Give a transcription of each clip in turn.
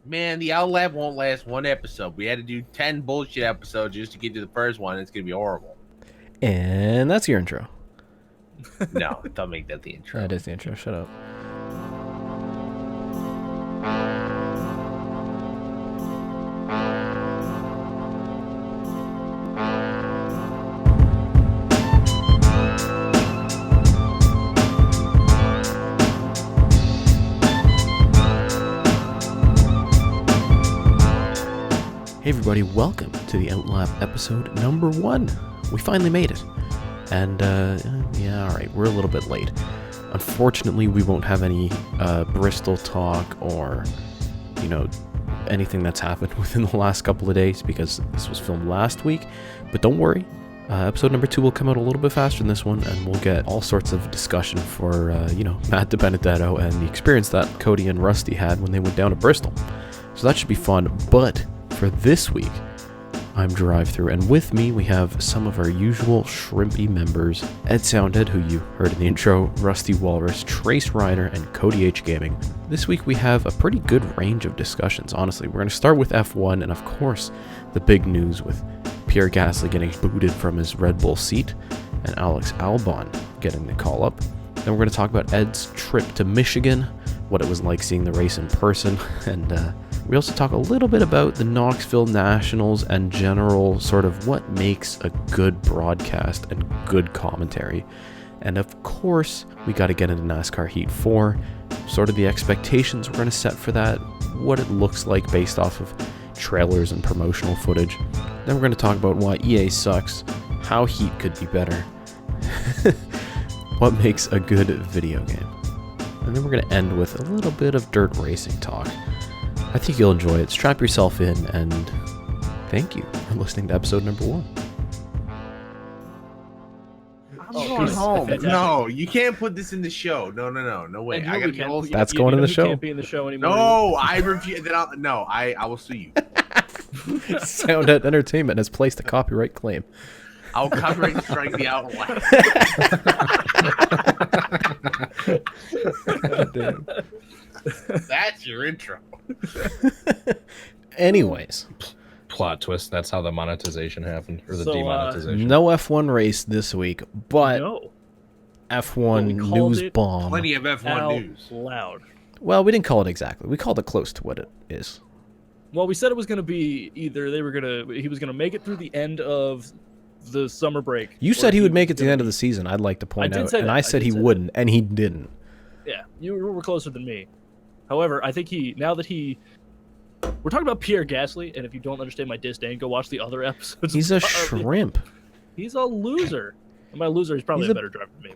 Man, the Outlap won't last one episode. We had to do 10 bullshit episodes just to get to the first one. It's going to be horrible. And that's your intro. No, don't make that the intro. That is the intro. Shut up. Hey everybody, welcome to the Outlap episode number 1. We finally made it. And, yeah, alright, we're a little bit late. Unfortunately, we won't have any Bristol talk or, anything that's happened within the last couple of days because this was filmed last week. But don't worry, episode number 2 will come out a little bit faster than this one, and we'll get all sorts of discussion for, Matt DiBenedetto and the experience that Cody and Rusty had when they went down to Bristol. So that should be fun, but for this week, I'm DriveThrough, and with me we have some of our usual shrimpy members: Ed Soundhead, who you heard in the intro, Rusty Walrus, Trace Ryder, and CodyHGaming. This week we have a pretty good range of discussions, honestly. We're going to start with F1, and of course, the big news with Pierre Gasly getting booted from his Red Bull seat, and Alex Albon getting the call up. Then we're going to talk about Ed's trip to Michigan, what it was like seeing the race in person, and we also talk a little bit about the Knoxville Nationals and general sort of what makes a good broadcast and good commentary. And of course, we got to get into NASCAR Heat 4, sort of the expectations we're going to set for that, what it looks like based off of trailers and promotional footage. Then we're going to talk about why EA sucks, how Heat could be better, what makes a good video game. And then we're going to end with a little bit of dirt racing talk. I think you'll enjoy it. Strap yourself in, and thank you for listening to episode number 1. I'm going home. No, you can't put this in the show. No way. I gotta go. That's going in the show. Can't be in the show anymore. No, I refuse. I will sue you. Soundhead Entertainment has placed a copyright claim. I'll copyright strike the Outlap. Damn. That's your intro. Anyways, Plot twist. That's how the monetization happened, or the So, demonetization. no F1 race this week, but No. F1 we called news it bomb. Plenty of F1 Out news. loud. Well, we didn't call it exactly. We called it close to what it is. Well, we said it was going to be either he was going to make it through the end of the summer break. You or said he would was make it to the gonna end of the season, I'd like to point I did out. say And that. I I said did he say wouldn't, and he didn't. Yeah, you were closer than me. However, I think we're talking about Pierre Gasly, and if you don't understand my disdain, go watch the other episodes. He's a shrimp. He's a loser. And by loser, he's probably He's a better driver than me.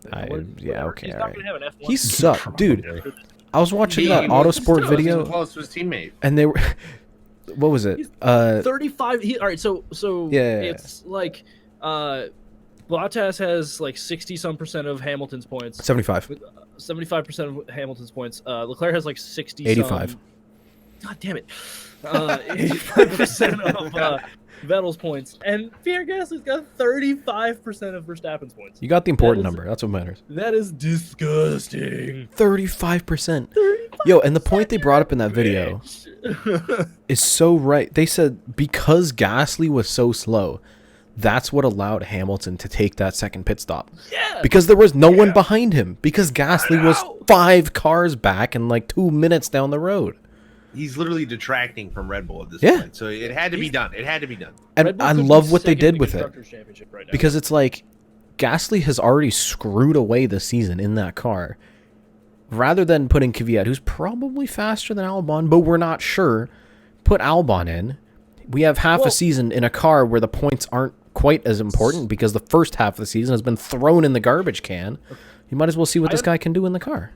Yeah, okay, He's all not right. going to have an F1. He sucked. Dude, I was watching He that was Autosport still video, close to his teammate. and they were... What was it? 35. All right, so Yeah. it's like Bottas has like 60-some% of Hamilton's points. 75. 75% of Hamilton's points. Leclerc has like 60. 85. God damn it. 85% of Vettel's points, and Pierre Gasly's got 35% of Verstappen's points. You got the important That is- number. That's what matters. That is disgusting. 35%. Yo, and the point they brought up in that video is so right. They said because Gasly was so slow, that's what allowed Hamilton to take that second pit stop. Yeah. Because there was no one behind him. Because Gasly was 5 cars back and like 2 minutes down the road. He's literally detracting from Red Bull at this Yeah. point. So it had to be done. And Red Bull I could be love what they second did in the with it. Constructors' Championship right now. Because it's like Gasly has already screwed away the season in that car. Rather than putting Kvyat, who's probably faster than Albon, but we're not sure, put Albon in. We have half a season in a car where the points aren't quite as important because the first half of the season has been thrown in the garbage can. You might as well see what this guy can do in the car.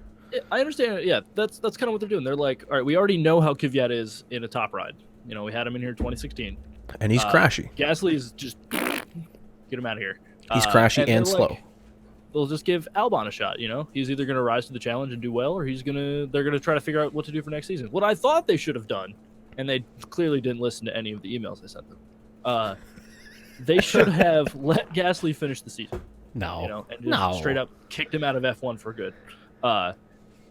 I understand. Yeah, that's kind of what they're doing. They're like, all right, we already know how Kvyat is in a top ride. You know, we had him in here in 2016. And he's crashy. Gasly is just get him out of here. He's crashy and slow. Like, they'll just give Albon a shot. You know, he's either going to rise to the challenge and do well, or they're gonna try to figure out what to do for next season. What I thought they should have done, and they clearly didn't listen to any of the emails I sent them. They should have let Gasly finish the season. No. You know, and just straight up kicked him out of F1 for good.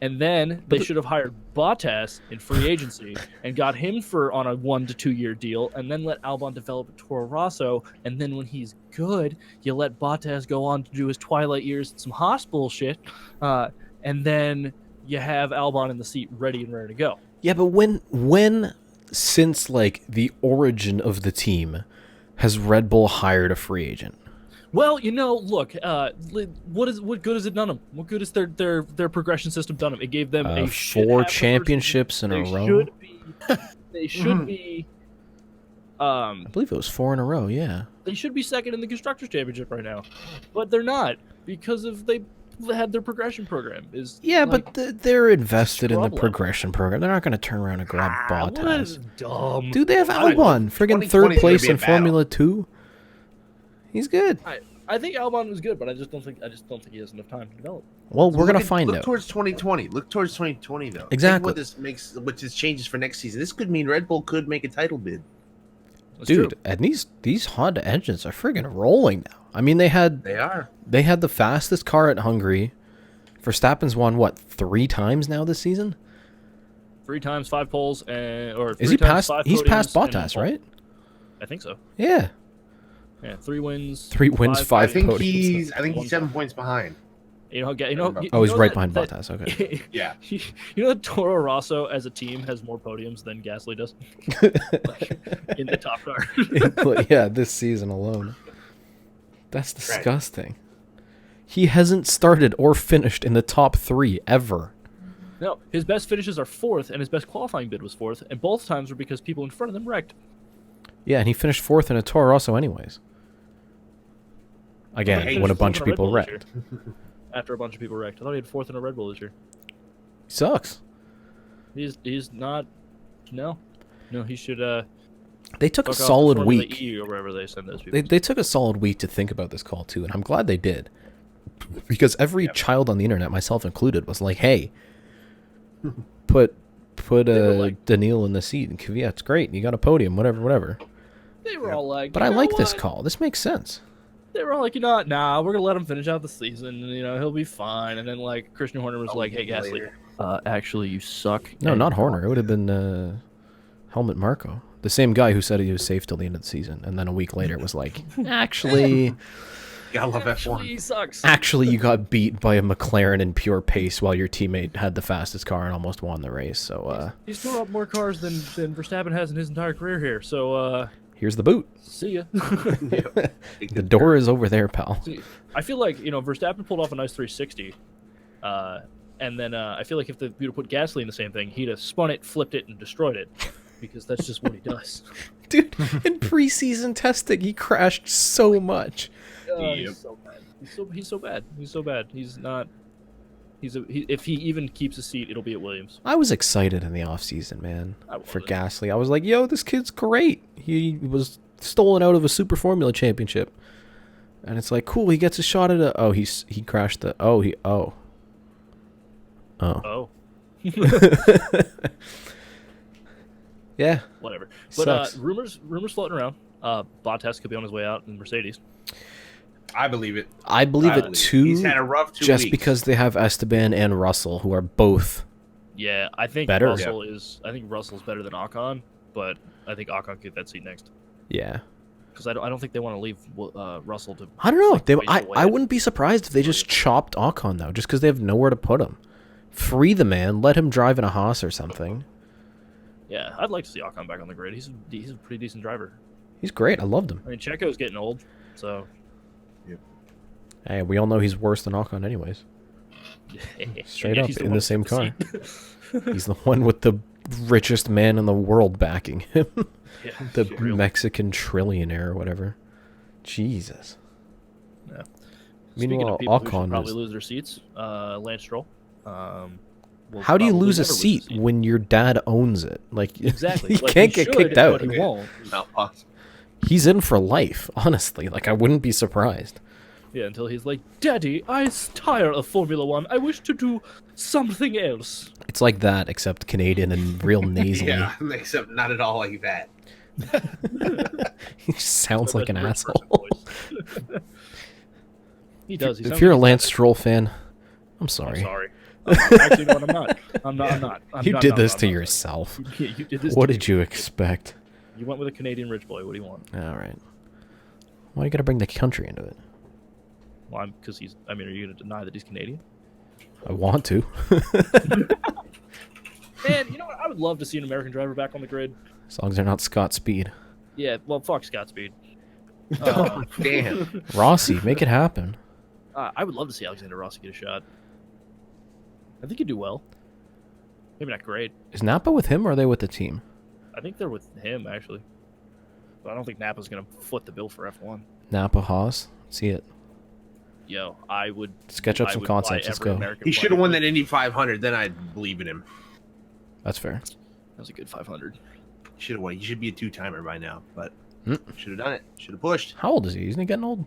And then they should have hired Bottas in free agency and got him on a 1 to 2 year deal, and then let Albon develop at Toro Rosso. And then when he's good, you let Bottas go on to do his twilight years and some hospital shit, and then you have Albon in the seat ready and ready to go. Yeah, but when since like the origin of the team has Red Bull hired a free agent? Well, look, what good has it done them? What good has their progression system done them? It gave them a 4 championships in a row. They should be. I believe it was 4 in a row. Yeah. They should be second in the constructors championship right now, but they're not because they had their progression program. But they're invested in the progression program. They're not going to turn around and grab Bottas. What is dumb? Dude, they have Albon, friggin' 3rd place in Formula 2. He's good. I think Albon is good, but I just don't think he has enough time to develop. Well, we're gonna find out. Look towards 2020. Look towards 2020, though. Exactly. What this changes for next season. This could mean Red Bull could make a title bid. That's Dude, true. and these Honda engines are friggin' rolling now. I mean, they had the fastest car at Hungary. Verstappen's won what 3 times now this season? 3 times, 5 poles, or is he past? He's past Bottas, right? I think so. Yeah. Yeah, 3 wins. 3 wins, 5 I think podiums. he's 7 points behind. Oh, he's right behind Bottas. Okay. Yeah. That Toro Rosso as a team has more podiums than Gasly does in the top car. Yeah, this season alone. That's disgusting. He hasn't started or finished in the top 3 ever. No, his best finishes are 4th, and his best qualifying bid was 4th, and both times were because people in front of them wrecked. Yeah, and he finished 4th in a Toro Rosso anyways. Again, when a bunch of people wrecked. After a bunch of people wrecked. I thought he had 4th in a Red Bull this year. He sucks. He's not... No, he should... They took a solid week. E or wherever they send those people. They took a solid week to think about this call, too, and I'm glad they did. Because every child on the internet, myself included, was like, hey, put Daniil in the seat, and Kvyat's great, you got a podium, whatever. They were all like... But I like this call. This makes sense. They were all like, nah, we're going to let him finish out the season, and, he'll be fine. And then, like, Christian Horner was like, hey, Gasly, actually, you suck. No, not Horner. It would have been Helmut Marko. The same guy who said he was safe till the end of the season. And then a week later it was like, actually... Gotta love Actually, F1. he sucks. Actually, you got beat by a McLaren in pure pace while your teammate had the fastest car and almost won the race. So he's tore up more cars than Verstappen has in his entire career here. So here's the boot. see ya. The door is over there, pal. I feel like Verstappen pulled off a nice 360, and then I feel like if you'd have put Gasly in the same thing, he'd have spun it, flipped it, and destroyed it, because that's just what he does. Dude, in preseason testing, he crashed so much. He's so bad. He's so bad. He's so bad. He's not. If he even keeps a seat, it'll be at Williams. I was excited in the offseason, man, for wasn't. Gasly. I was like, yo, this kid's great. He was stolen out of a Super Formula Championship. And it's like, cool, he gets a shot at a... Oh, he crashed the... Oh. Yeah. Whatever. But rumors floating around. Bottas could be on his way out in Mercedes. I believe it. I believe it too. He's had a rough 2 just weeks. because they have Esteban and Russell, who are both Yeah, I think better. I think Russell's better than Ocon, but I think Ocon could get that seat next. Yeah. Because I don't think they want to leave Russell to. I don't know. Like, I wouldn't be surprised if they just chopped Ocon though, just because they have nowhere to put him. Free the man, let him drive in a Haas or something. Yeah, I'd like to see Ocon back on the grid. He's a pretty decent driver. He's great. I loved him. I mean, Checo's getting old, so. Hey, we all know he's worse than Ocon anyways. Straight up, in the same car. He's the one with the richest man in the world backing him. Yeah, the Mexican trillionaire or whatever. Jesus. Yeah. Meanwhile, Speaking of people who Ocon should probably is... lose their seats, Lance Stroll. How do you lose a seat when your dad owns it? Like, exactly. he can't get kicked out. But he won't. Not possible. He's in for life, honestly. Like, I wouldn't be surprised. Yeah, until he's like, Daddy, I tire of Formula One. I wish to do something else. It's like that, except Canadian and real nasally. Yeah, except not at all like that. He just sounds like an asshole. He does. If you're a Lance Stroll fan, I'm sorry. I'm sorry. Actually, no, I'm not. I'm not. You did this to yourself. Yeah, you did this. What to did you expect? You went with a Canadian rich boy. What do you want? All right. Why you gotta bring the country into it? Well, because he's. I mean, are you gonna deny that he's Canadian? I want to. Man, you know what? I would love to see an American driver back on the grid. As long as they're not Scott Speed. Yeah, well, fuck Scott Speed. Oh, damn. Rossi, make it happen. I would love to see Alexander Rossi get a shot. I think he'd do well. Maybe not great. Is Napa with him or are they with the team? I think they're with him, actually. But I don't think Napa's going to foot the bill for F1. Napa Haas? See it. Yo, I would... Sketch up I some would buy concepts. Let's every go. American He should have player. won that Indy 500. Then I'd believe in him. That's fair. That was a good 500. Should have won. He should be a two-timer by now, but Mm. should have done it. Should have pushed. How old is he? Isn't he getting old?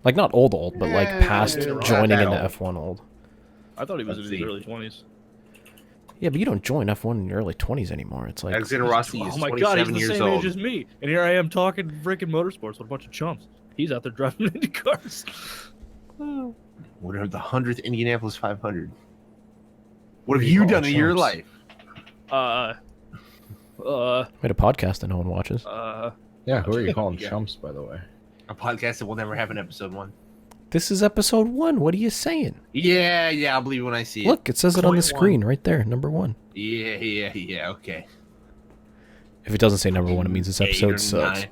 Like, not old, but like Yeah, past not joining that into old. F1 old. I thought he was Let's in his see. early 20s. Yeah, but you don't join F1 in your early 20s anymore. It's like, Alexander Rossi is Oh my god, he's 27 the years same old. age as me. And here I am talking freaking motorsports with a bunch of chumps. He's out there driving Indy cars. What are the 100th Indianapolis 500? What have you done in your life? we had a podcast that no one watches. Yeah, who are you calling Yeah. chumps, by the way? A podcast that will never have an episode 1. This is episode 1. What are you saying? Yeah, I'll believe it when I see it. Look, it says it on the 0.1. screen right there, number 1. Yeah, okay. If it doesn't say number 1, it means this 8 or episode sucks.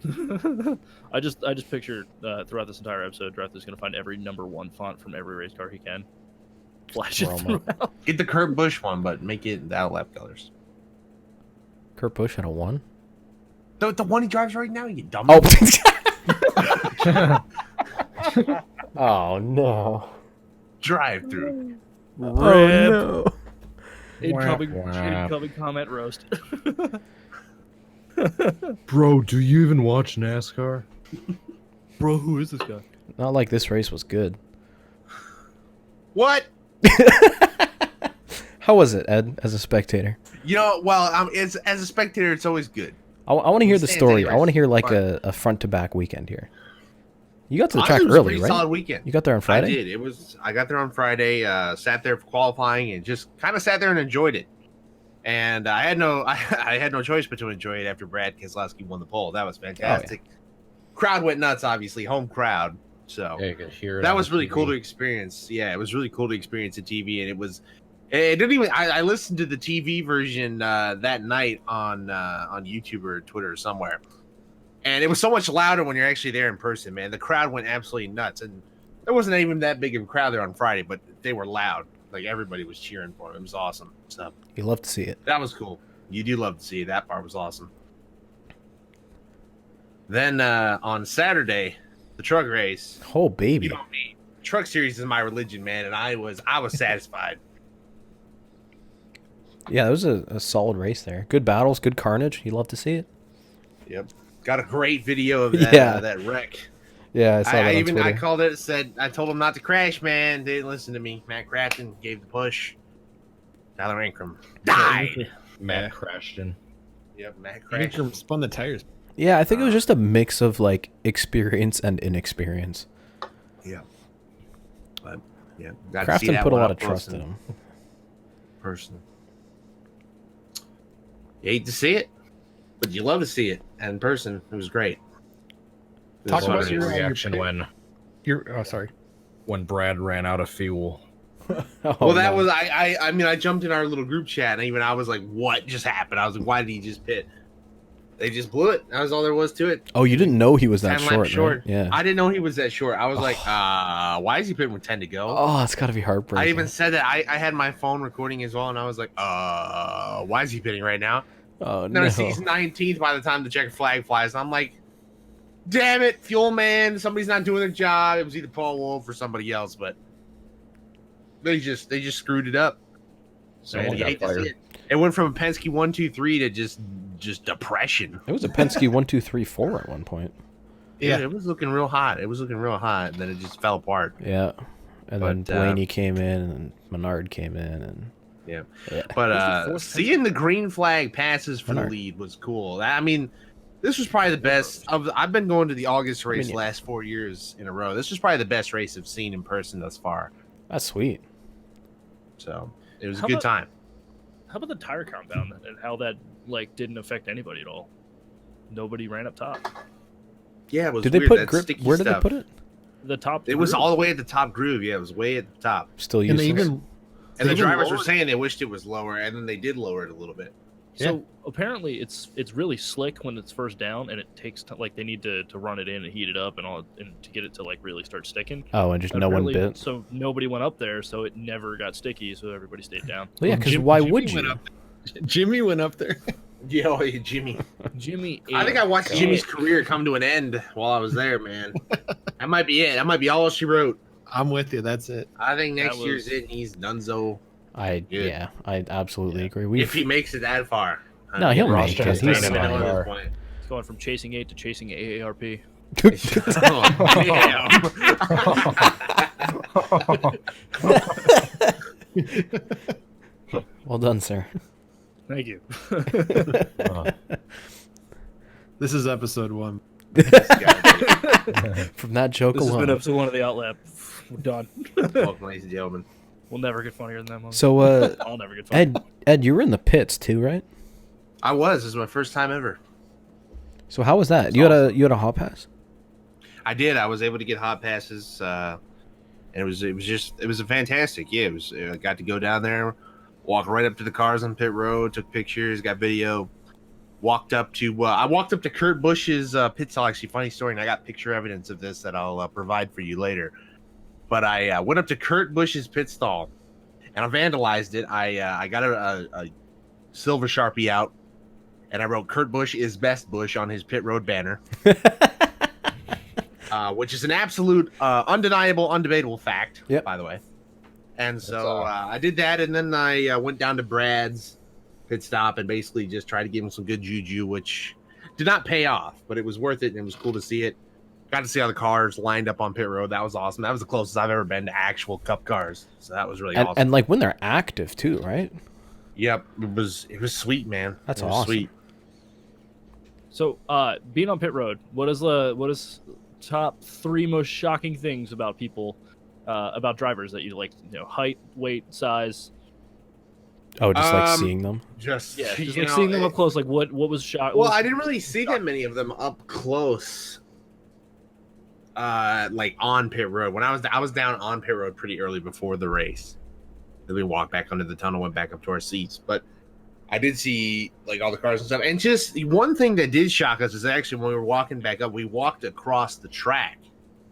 9. I just picture throughout this entire episode, DriveThrough's going to find every number 1 font from every race car he can. Flash it Promo. throughout. Get the Kurt Busch one, but make it the Outlap colors. Kurt Busch had a 1? The one he drives right now, you dumb. Oh. Oh, no. Drive through. Oh, no. Incoming comment roast. Bro, do you even watch NASCAR? Bro, who is this guy? Not like this race was good. What? How was it, Ed, as a spectator? You know, well, as a spectator, it's always good. I want to hear the Stands story. anyway. I want to hear like Fine. a front-to-back weekend here. You got to the Honestly, track it was a early, pretty right? Solid weekend. You got there on I Friday? did. I got there on Friday. Sat there for qualifying and just kind of sat there and enjoyed it. And I had no choice but to enjoy it after Brad Keselowski won the pole. That was fantastic. Crowd went nuts. Obviously, home crowd. So Yeah, you could hear it that on was really TV. cool to experience. Yeah, it was really cool to experience the TV, and it was. It didn't even. I listened to the TV version that night on YouTube or Twitter or somewhere, and it was so much louder when you're actually there in person. Man, the crowd went absolutely nuts, and there wasn't even that big of a crowd there on Friday, but they were loud. Like everybody was cheering for him. It was awesome. So You love to see it. that was cool. You do love to see it. That part was awesome. Then on Saturday, the truck race. Oh, baby. You know me. Truck series is my religion, man, and I was satisfied. Yeah, it was a solid race there. Good battles, good carnage. You love to see it. Yep. Got a great video of that Yeah. that wreck. Yeah, I saw that on I Twitter. called it, said I told him not to crash, man. They didn't listen to me. Matt Crafton gave the push. Tyler Ankrum died. Matt crashed in. Yep, Matt crashed. Ankrum spun the tires. Yeah, I think it was just a mix of like experience and inexperience. Yeah. But yeah, got to see Crafton that put a one lot up of trust close in and him. personal. You hate to see it, but you love to see it. And in person, it was great. It Talk was about fun. your reaction pick. when Sorry. Brad ran out of fuel. Oh, Well, that no. was I mean I jumped in our little group chat and even I was like, what just happened? I was like, why did he just pit? They just blew it. That was all there was to it. Oh, you didn't know he was that 10 laps short, right? Yeah. I didn't know he was that short. I was like, why is he pitting with 10 to go? Oh, it's got to be heartbreaking. I even said that I had my phone recording as well, and I was like, why is he pitting right now? Oh, And no. then I see he's 19th by the time the checkered flag flies. And I'm like, damn it, fuel man, somebody's not doing their job. It was either Paul Wolf or somebody else, but they just screwed it up. Someone You got hate to see fired. it. It went from a Penske 1-2-3 to just depression. It was a Penske 1-2-3-4 at one point. Yeah, it was looking real hot. It was looking real hot, and then it just fell apart. Yeah. And then But, Blaney came in, and Menard came in, and Yeah. yeah. But fourth seeing the green flag passes for the Menard. lead was cool. I mean, this was probably the best of. I've been going to the August race yeah. the last 4 years in a row. This was probably the best race I've seen in person thus far. That's sweet. So it was a How good about- time. How about the tire countdown and how that like didn't affect anybody at all? Nobody ran up top. Yeah, it was Did they weird, put that grip? sticky Where did they stuff. put it? The top. It was groove. all the way at the top groove. Yeah, it was way at the top. Still And they useless. even And the even drivers were lowered- saying they wished it was lower, and then they did lower it a little bit. So apparently it's really slick when it's first down, and it takes like they need to run it in and heat it up and all, and to get it to like really start sticking. Oh, and just And no one apparently- bit. So nobody went up there, so it never got sticky. So everybody stayed down. Well, yeah, because Jim- why Jimmy would went you? up Jimmy went up there. Yeah, oh, yeah, Jimmy. Jimmy, I think I watched God. Jimmy's career come to an end while I was there, man. That might be it. That might be all she wrote. I'm with you. That's it. I think next That year's was- it. And he's donezo I absolutely agree. We if he makes it that far. No, he'll Ross make it. Chastain He's and fine. IR. It's going from chasing 8 to chasing AARP. Well done, sir. Thank you. This is episode 1. From that joke This has alone. been episode 1 of the Outlap. We're done. Welcome, ladies and gentlemen. We'll never get funnier than that one. So, I'll never get funnier. Ed, you were in the pits too, right? I was. This is my first time ever. So how was that? You had a hot pass? I did. I was able to get hot passes, and it was a fantastic. Yeah, it was. I got to go down there, walk right up to the cars on pit road, took pictures, got video. Walked up to I walked up to Kurt Busch's pit stall. Actually, funny story, and I got picture evidence of this that I'll provide for you later. But I went up to Kurt Busch's pit stall, and I vandalized it. I got a silver Sharpie out, and I wrote "Kurt Busch is best Busch" on his pit road banner. Which is an absolute, undeniable, undebatable fact, Yep. by the way. And so I did that, and then I went down to Brad's pit stop and basically just tried to give him some good juju, which did not pay off, but it was worth it, and it was cool to see it. Got to see how the cars lined up on pit road. That was awesome. That was the closest I've ever been to actual Cup cars, so that was really awesome. And like when they're active too, right? Yep, it was sweet, man. That's It was awesome. Sweet. So, being on pit road, what is top 3 most shocking things about people, about drivers that you like? You know, height, weight, size. Oh, just like seeing them. Just Yeah, just you like know, seeing them up close. Like what was shocking? Well, I didn't really see that many of them up close. Like on pit road. When I was down on pit road pretty early before the race. Then we walked back under the tunnel, went back up to our seats. But I did see like all the cars and stuff. And just one thing that did shock us is actually when we were walking back up, we walked across the track,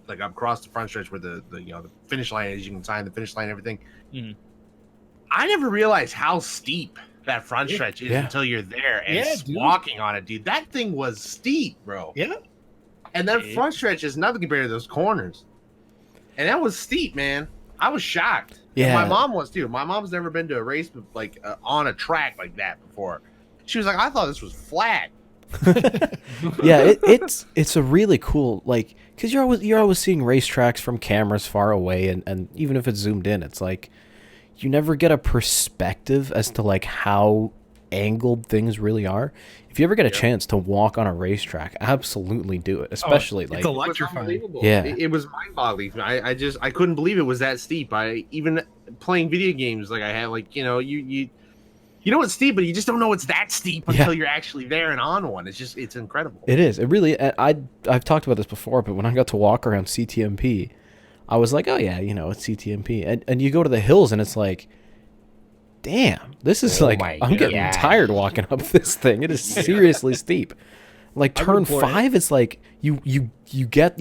like across the front stretch where the finish line is. You can sign the finish line and everything. Mhm. I never realized how steep that front stretch is Yeah. until you're there and Yeah, dude. walking on it, dude. That thing was steep, bro. Yeah. And that Yeah. front stretch is nothing compared to those corners. And that was steep, man. I was shocked. And Yeah. my mom was too. My mom's never been to a race like on a track like that before. She was like, I thought this was flat. Yeah, it's a really cool, like, because you're always seeing racetracks from cameras far away, and even if it's zoomed in, it's like you never get a perspective as to like how angled things really are. If you ever get a chance to walk on a racetrack, absolutely do it. Especially it's like a It was electrifying. unbelievable. Yeah. It was mind-boggling. I couldn't believe it was that steep. I even playing video games like I had like you know it's steep, but you just don't know it's that steep Yeah. until you're actually there and on one. It's incredible. it is. It really. I've talked about this before, but when I got to walk around CTMP, I was like, oh yeah, it's CTMP, and you go to the hills and it's like, damn, this is like my I'm getting God. tired walking up this thing. It is seriously steep. Like I would turn implore it. 5, it's like you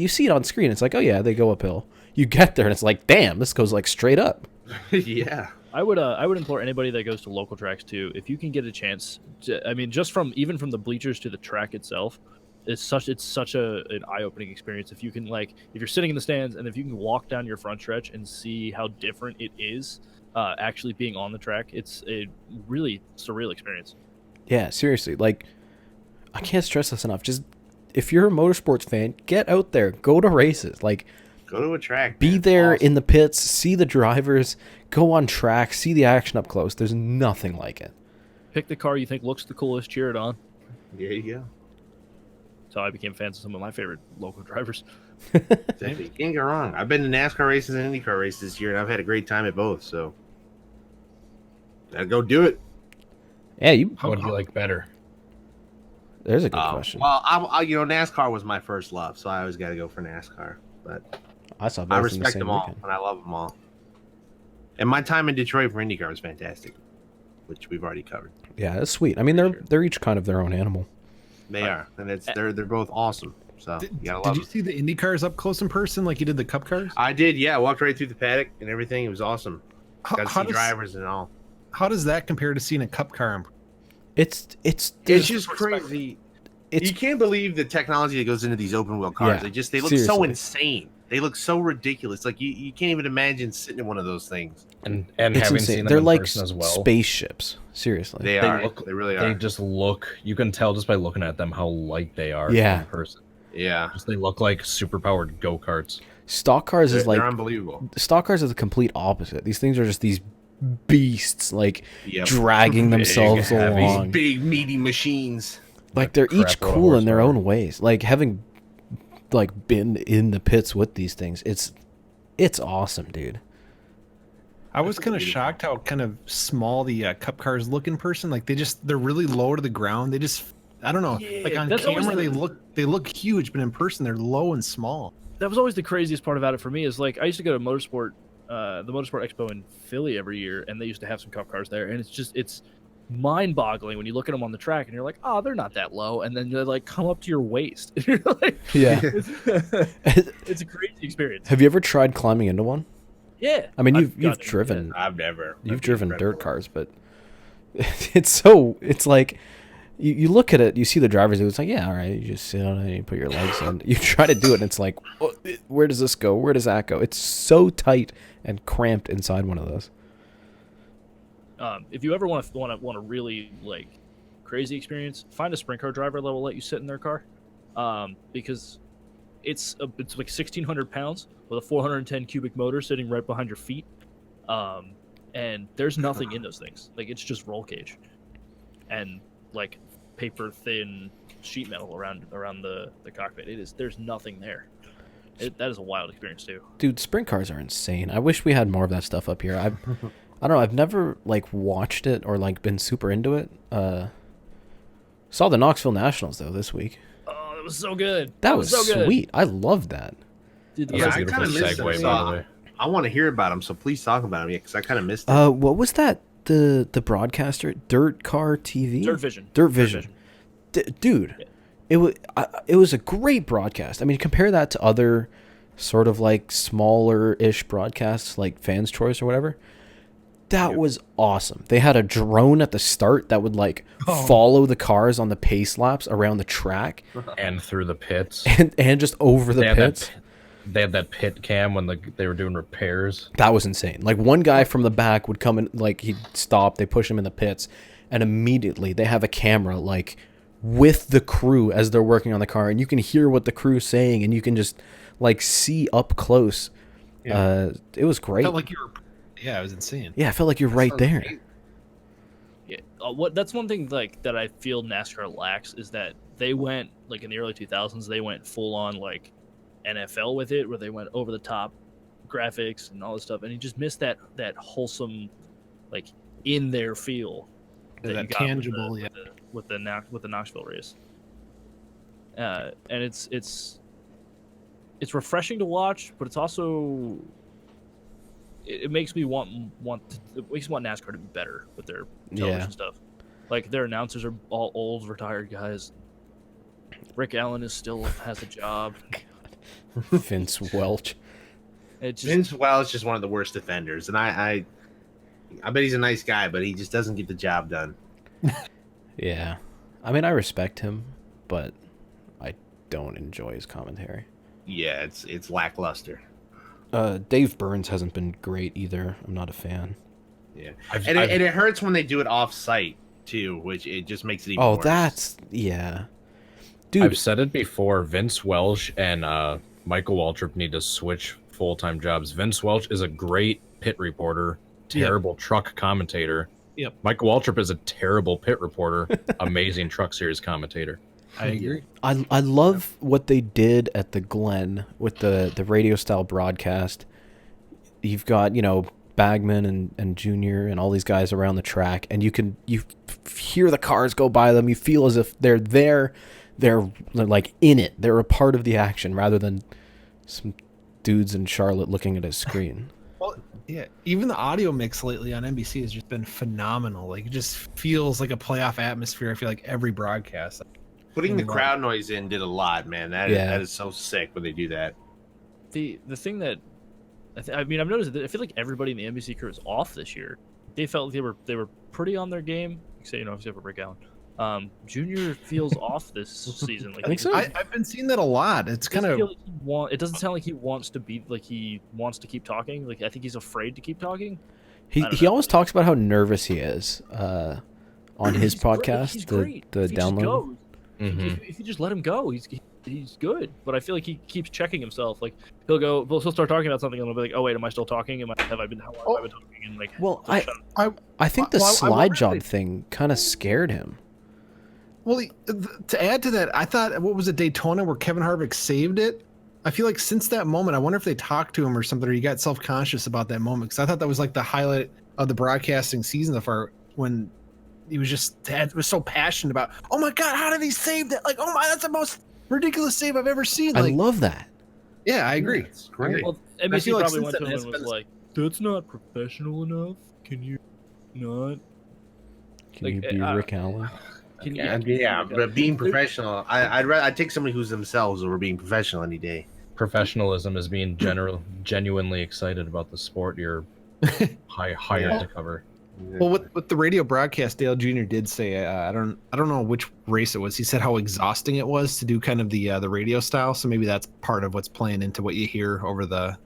see it on screen. It's like, oh yeah, they go uphill. You get there and it's like, damn, this goes like straight up. Yeah. I would implore anybody that goes to local tracks too, if you can get a chance to, I mean, just from the bleachers to the track itself, it's such an eye-opening experience. If you can if you're sitting in the stands and if you can walk down your front stretch and see how different it is actually being on the track, it's a really surreal experience. Yeah, seriously. Like, I can't stress this enough. Just if you're a motorsports fan, get out there, go to races. Like, Go to a track. be man. there Awesome. in the pits, see the drivers, go on track, see the action up close. There's nothing like it. Pick the car you think looks the coolest, cheer it on. There you go. That's how I became fans of some of my favorite local drivers. Exactly. You can't go wrong. I've been to NASCAR races and IndyCar races this year, and I've had a great time at both. So Gotta go do it. Yeah, you. How would you like better? There's a good question. Well, NASCAR was my first love, so I always got to go for NASCAR. But I saw both I in the respect same them all, weekend. and I love them all. And my time in Detroit for IndyCar was fantastic, which we've already covered. Yeah, that's sweet. I mean, they're each kind of their own animal. They are, and they're both awesome. So you gotta love Did you see the Indy cars up close in person like you did the Cup cars? I did, yeah. I walked right through the paddock and everything. It was awesome. Got to see does, drivers and all. how does that compare to seeing a Cup car? It's It's just crazy. It's You can't believe the technology that goes into these open wheel cars. Yeah, They look so seriously. insane. They look so ridiculous. Like you can't even imagine sitting in one of those things. And it's having insane. seen them They're in like person as well. spaceships. Seriously. They really They are. just look. You can tell just by looking at them how light they are Yeah. in person. Yeah. Just they look like superpowered go karts. Stock cars is like They're unbelievable. stock cars are the complete opposite. These things are just these beasts, like Yep. dragging Big, themselves heavy. along. Big meaty machines. Like they're each crap load of cool in their horsepower. own ways. Like having like been in the pits with these things, it's awesome, dude. I was kind of shocked how kind of small the Cup cars look in person. Like they're really low to the ground. They just I don't know. Yeah, like on that's always camera they look huge, but in person they're low and small. That was always the craziest part about it for me. Is like I used to go to Motorsport, the Motorsport Expo in Philly every year, and they used to have some Cup cars there, and it's mind-boggling when you look at them on the track and you're like, oh, they're not that low, and then they like come up to your waist. And you're like, Yeah. it's a crazy experience. Have you ever tried climbing into one? Yeah. I mean, I've you've gotten- driven I've never. you've driven dirt cars, but it's like you look at it, you see the drivers, it's like, yeah, all right, you just sit on it, you put your legs in, you try to do it, and it's like, where does this go? Where does that go? It's so tight and cramped inside one of those. If you ever want a really like crazy experience, find a sprint car driver that will let you sit in their car, because it's like 1,600 pounds with a 410 cubic motor sitting right behind your feet, and there's nothing in those things. Like it's just roll cage, and like paper thin sheet metal around the cockpit. There's nothing there. That is a wild experience too. Dude, sprint cars are insane. I wish we had more of that stuff up here. I don't know. I've never like watched it or like been super into it. Saw the Knoxville Nationals though this week. Oh, that was so good. That was so good. sweet. I loved that. Dude, That Yeah, was a I beautiful kinda missed segue, it. by the way. I want to hear about them, so please talk about them. Yeah, because I kind of missed it. What was that? The broadcaster, Dirt Car TV, Dirt Vision. Dirt Vision. Dude, Yeah. it was a great broadcast. I mean, compare that to other sort of like smaller-ish broadcasts like Fans Choice or whatever. That was awesome. They had a drone at the start that would like follow the cars on the pace laps around the track And through the pits. and just over the They had pits. They had that pit cam when they were doing repairs. That was insane. Like one guy from the back would come in, like he'd stop, they push him in the pits, and immediately they have a camera like with the crew as they're working on the car, and you can hear what the crew's saying, and you can just like see up close. Yeah. It was great. Felt like you were. Yeah, it was insane. Yeah, I felt like you're right Sounds there. great. Yeah, that's one thing like that I feel NASCAR lacks is that they went like in the early 2000s they went full on like NFL with it, where they went over the top graphics and all this stuff, and you just missed that wholesome like in their feel Yeah, that you got tangible, with the Knoxville race. And it's refreshing to watch, but it's also it makes me want NASCAR to be better with their television Yeah. stuff. Like their announcers are all old retired guys. Rick Allen still has a job. Vince Welch. It just Vince Welch is just one of the worst defenders, and I bet he's a nice guy, but he just doesn't get the job done. Yeah. I mean, I respect him, but I don't enjoy his commentary. Yeah, it's lackluster. Dave Burns hasn't been great either. I'm not a fan. Yeah, I've- and I've- it hurts when they do it off site too, which it just makes it even Oh, worse. that's yeah. Dude, I've said it before. Vince Welch and Michael Waltrip need to switch full-time jobs. Vince Welch is a great pit reporter, terrible truck commentator. Yep. Michael Waltrip is a terrible pit reporter, amazing truck series commentator. I agree. I love what they did at the Glen with the radio style broadcast. You've got, Bagman and Junior and all these guys around the track, and you hear the cars go by them. You feel as if they're there, they're like in it. They're a part of the action rather than some dudes in Charlotte looking at a screen. Well, yeah, even the audio mix lately on NBC has just been phenomenal. Like, it just feels like a playoff atmosphere. I feel like every broadcast. Putting the crowd noise in did a lot, man. That is so sick when they do that. The thing that I've noticed that I feel like everybody in the NBC crew is off this year. They felt like they were pretty on their game. Except, except for Rick Allen. Junior feels off this season. Like, I think so. I've been seeing that a lot. It's kind of. Like it doesn't sound like he wants to be like he wants to keep talking. Like, I think he's afraid to keep talking. He always talks about how nervous he is on his podcast. The download. If you just let him go, he's good. But I feel like he keeps checking himself. Like, he'll start talking about something and he'll be like, "Oh wait, am I still talking? How long have I been talking?" And like, well, I think the slide job thing kind of scared him. Well, to add to that, I thought, what was it, Daytona, where Kevin Harvick saved it? I feel like since that moment, I wonder if they talked to him or something, or he got self-conscious about that moment. Because I thought that was like the highlight of the broadcasting season so far, when he was so passionate about, oh my God, how did he save that? Like, oh my, that's the most ridiculous save I've ever seen. Like, I love that. Yeah, I agree. It's great. Well, NBC probably went to him and was like, "That's not professional enough. Can you not? Can you be Rick Allen?" But being professional, I'd take somebody who's themselves over being professional any day. Professionalism is being genuinely excited about the sport you're hired to cover. Well, with the radio broadcast, Dale Jr. did say, I don't know which race it was. He said how exhausting it was to do kind of the radio style. So maybe that's part of what's playing into what you hear over the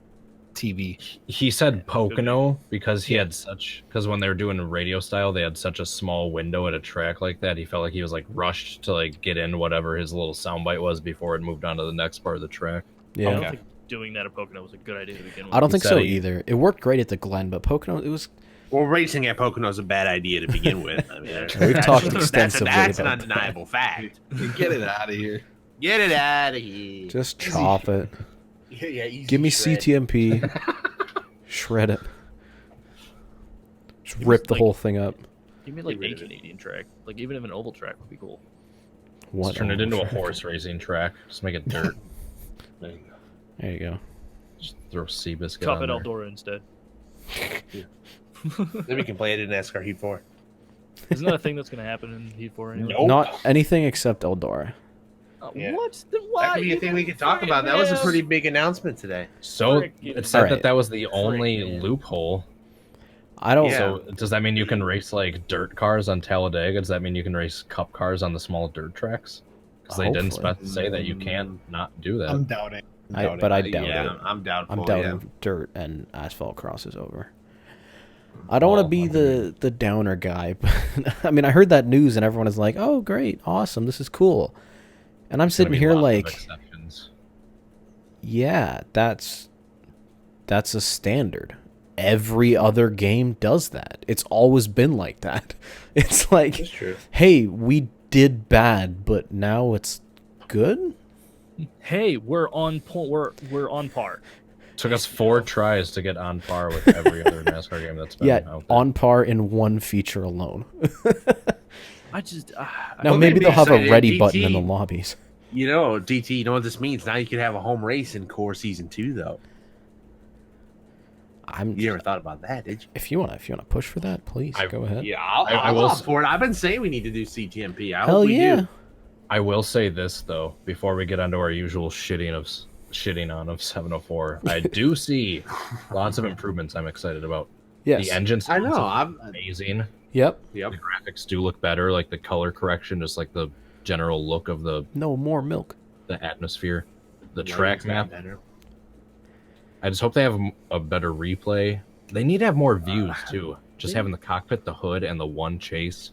TV. He said Pocono because because when they were doing radio style, they had such a small window at a track like that. He felt like he was like rushed to like get in whatever his little soundbite was before it moved on to the next part of the track. Yeah. I don't think doing that at Pocono was a good idea to begin with. I don't think so either. It worked great at the Glen, but Pocono, it was. Well, racing at Pocono is a bad idea to begin with. I mean, we've talked extensively that's about an undeniable fact. Get it out of here. Get it out of here. Just chop it. Yeah, easy Give me shred. CTMP. Shred it. Just rip the whole thing up. Give me like a Canadian track. Like, even if an oval track would be cool. Just turn it into a horse racing track. Just make it dirt. There you go. Just throw Seabiscuit Cup on at there. Eldora instead. Then we can play it in NASCAR Heat 4. Isn't that a thing that's going to happen in Heat 4 anyway? Nope. Not anything except Eldora. Yeah. What? Why? That could be a thing we could talk about. That was a pretty big announcement today. So it said Alright. that was the only loophole. I don't. Yeah. So does that mean you can race like dirt cars on Talladega? Does that mean you can race cup cars on the small dirt tracks? Because they didn't say that you can't not do that. I'm doubting. I doubt it. I'm doubtful. I'm doubting dirt and asphalt crosses over. I don't want to be the downer guy, but I mean, I heard that news and everyone is like, "Oh, great, awesome, this is cool," and I'm sitting here like, "Yeah, that's a standard. Every other game does that. It's always been like that. It's like, That's true. hey, we did bad, but now it's good." Hey, we're on point. We're on par. Took us 4 tries to get on par with every other NASCAR game that's been out there. On par in one feature alone. I just Now maybe they'll have a excited. ready DT, button in the lobbies. You know, DT, you know what this means? Now you could have a home race in Core Season 2, though. You never thought about that, did you? If you want to push for that, please go ahead. Yeah, I I'm will all for it. I've been saying we need to do CTMP. I Hell hope we yeah. do. I will say this though, before we get onto our usual shitting on 704, I do see lots of improvements I'm excited about. Yes. The engine I know. sounds I'm. amazing. Yep. Yep. The graphics do look better, like the color correction, just like the general look of the No more milk. atmosphere, the track map. Better. I just hope they have a better replay. They need to have more views too. Just having the cockpit, the hood, and the one chase.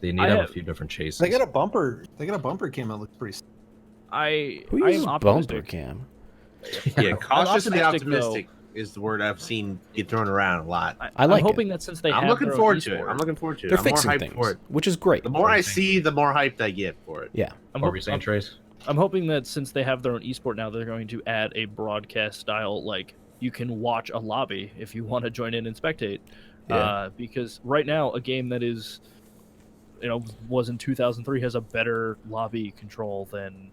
They need to have a few different chases. They got a bumper. Cam that looks pretty. Who I uses am bumper optimistic. cam? Yeah, cautiously optimistic, optimistic is the word I've seen get thrown around a lot. I like I'm hoping it. that since they I'm have looking their own forward to it. esport- I'm looking forward to it. They're I'm more fixing hyped things, for it. which is great. The more I see, the more hyped I get for it. Yeah. What were you saying, Trace? I'm hoping that since they have their own esport now, they're going to add a broadcast style like you can watch a lobby if you want to join in and spectate. Yeah. Because right now, a game that is, was in 2003 has a better lobby control than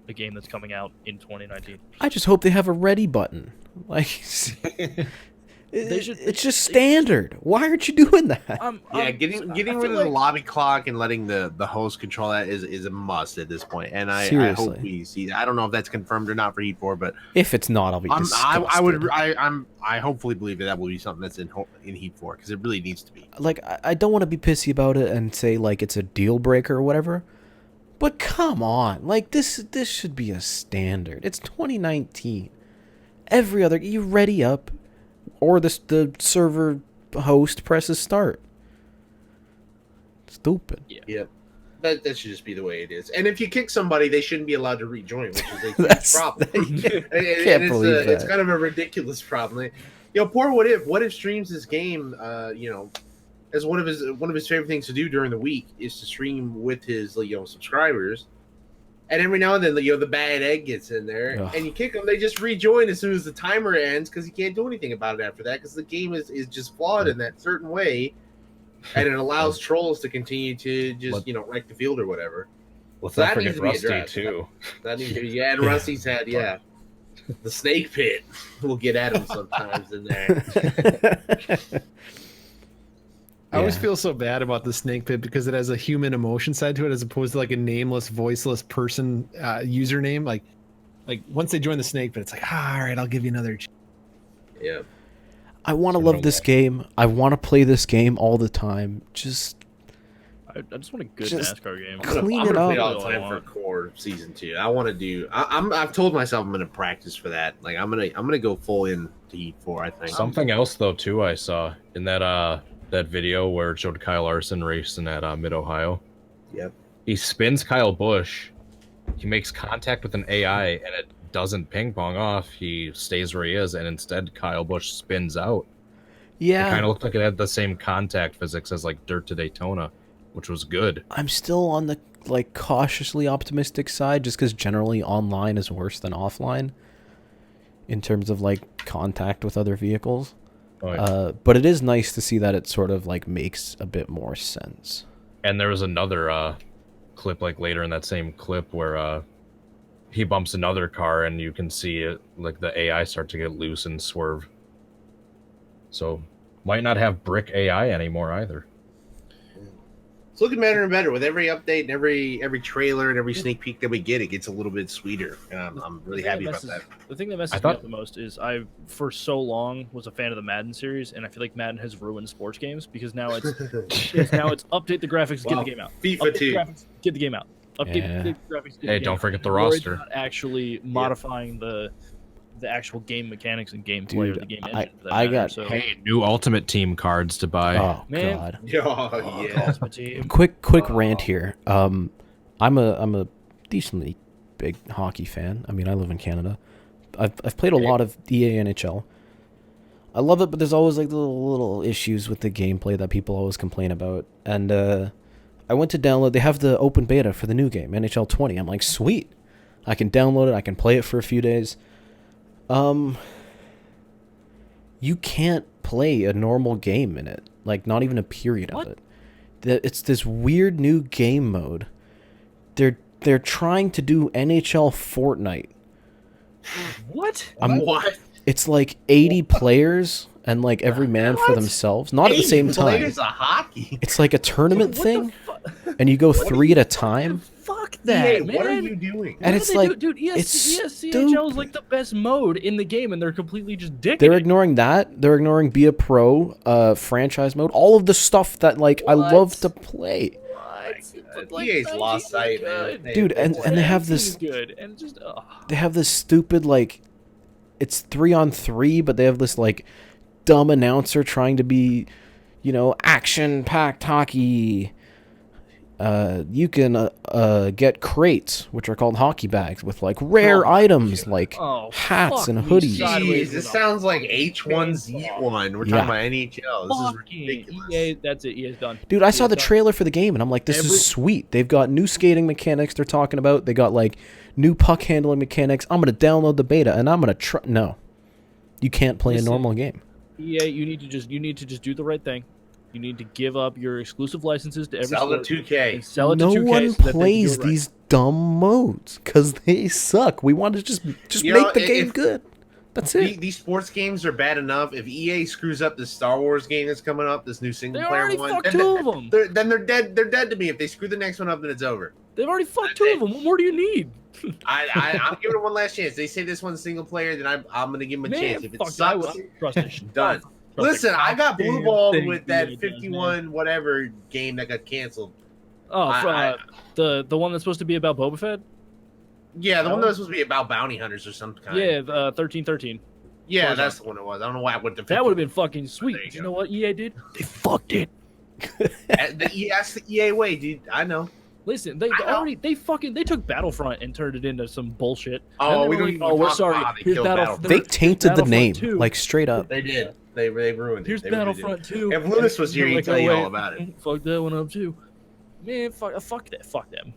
a game that's coming out in 2019. I just hope they have a ready button. Like, it's just standard. Why aren't you doing that? Getting rid of the lobby clock and letting the host control that is a must at this point. And I hope we see. I don't know if that's confirmed or not for Heat 4, but if it's not, I'll be disgusted. I hopefully believe that will be something that's in Heat 4 because it really needs to be. Like, I don't want to be pissy about it and say like it's a deal breaker or whatever, but come on, like this should be a standard. It's 2019. You ready up. Or the server host presses start. Stupid. Yeah. That should just be the way it is. And if you kick somebody, they shouldn't be allowed to rejoin, which is a huge problem. It's kind of a ridiculous problem. Poor What If streams this game. As one of his favorite things to do during the week is to stream with his subscribers. And every now and then, the bad egg gets in there, and you kick them. They just rejoin as soon as the timer ends because you can't do anything about it after that because the game is just flawed in that certain way, and it allows trolls to continue to just wreck the field or whatever. Let's not forget Rusty too. That needs to be, and Rusty's had the snake pit will get at him sometimes in there. I always feel so bad about the snake pit because it has a human emotion side to it as opposed to like a nameless, voiceless person username. Like once they join the snake pit, it's like, all right, I'll give you another chance. Yeah. I want to love this game. I want to play this game all the time. I just want a good NASCAR game. Clean it up. Play all the time for Core Season 2. I want to do. I've told myself I'm going to practice for that. Like I'm gonna go full in to Heat 4. I think. Something else though too. I saw in that video where it showed Kyle Larson racing at Mid-Ohio. Yep. He spins Kyle Busch. He makes contact with an AI, and it doesn't ping pong off. He stays where he is, and instead Kyle Busch spins out. Yeah. It kind of looked like it had the same contact physics as like Dirt to Daytona, which was good. I'm still on the cautiously optimistic side, just because generally online is worse than offline in terms of contact with other vehicles. Oh, yeah. But it is nice to see that it sort of makes a bit more sense. And there was another clip later in that same clip where he bumps another car and you can see it the AI start to get loose and swerve. So might not have brick AI anymore either. It's looking better and better with every update and every trailer and every sneak peek that we get. It gets a little bit sweeter, and I'm really happy about that. The thing that messes me up the most is I, for so long, was a fan of the Madden series, and I feel like Madden has ruined sports games because now it's update the graphics, get the game out. FIFA 2, graphics, get the game out. Update the graphics. Hey, don't forget the roster. Not actually modifying the actual game mechanics and gameplay of the game engine. Hey, new Ultimate Team cards to buy. Oh man. God! Oh yeah. Ultimate Team. Quick rant here. I'm a decently big hockey fan. I mean, I live in Canada. I've played a lot of EA NHL. I love it, but there's always little issues with the gameplay that people always complain about. And I went to download. They have the open beta for the new game, NHL 20. I'm like, sweet. I can download it. I can play it for a few days. You can't play a normal game in it. Not even a period of it. It's this weird new game mode. They're trying to do NHL Fortnite. What? What? It's 80 players and every man for themselves. Not at the same time. Players of hockey. It's like a tournament thing, and you go 3 at a time. Fuck that, man. What are you doing? And it's dude, it's ESCHL is the best mode in the game, and they're completely just dicking They're it. ignoring that. They're ignoring Be a Pro, franchise mode, all of the stuff that I love to play. EA's lost sight, man. Dude, and they have this good, and just they have this stupid it's 3-on-3, but they have this dumb announcer trying to be, action-packed hockey. You can get crates, which are called hockey bags, with rare items hats and hoodies. Jeez, this sounds like H1Z1. We're talking about NHL. This is ridiculous. EA, that's it. EA's done. Dude, I saw the trailer for the game, and I'm like, this is sweet. They've got new skating mechanics they're talking about. They got new puck handling mechanics. I'm gonna download the beta, and I'm gonna try. No, you can't play Listen, a normal game. EA, you need to just do the right thing. You need to give up your exclusive licenses to every Sell it sport 2K. and sell it No to 2K one so that they can do plays it right. these dumb modes because they suck. We want to just You make know, the game if- good. That's it. These sports games are bad enough. If EA screws up this Star Wars game that's coming up, this new single They player already one, fucked then, 2 of them. then they're dead. They're dead to me. If they screw the next one up, then it's over. They've already fucked 2 of them. What more do you need? I'm giving it one last chance. They say this one's single player, then I'm gonna give them a chance. If it fuck sucks, trust it. done. Trust Listen, it. I got blue Goddamn balled thing with that EA does, 51 whatever game that got canceled. Oh, the one that's supposed to be about Boba Fett? Yeah, the one that was supposed to be about bounty hunters or some kind. Yeah, 1313. Yeah, that's the one it was. I don't know why I went to. That would have been fucking sweet. There you You go. know what EA did? They fucked it. That's the EA way, dude. I know. Listen, they took Battlefront and turned it into some bullshit. Oh, And we then don't they even were like, oh, we're talk sorry. about how they Here's killed Battlefront. They tainted the Battlefront name, 2. like straight up. They did. They ruined it. Here's They really did. Battlefront 2. If Lewis was here, They're he'd like, tell you oh, all wait, about it. Fuck that one up too. Man, fuck that. Fuck them.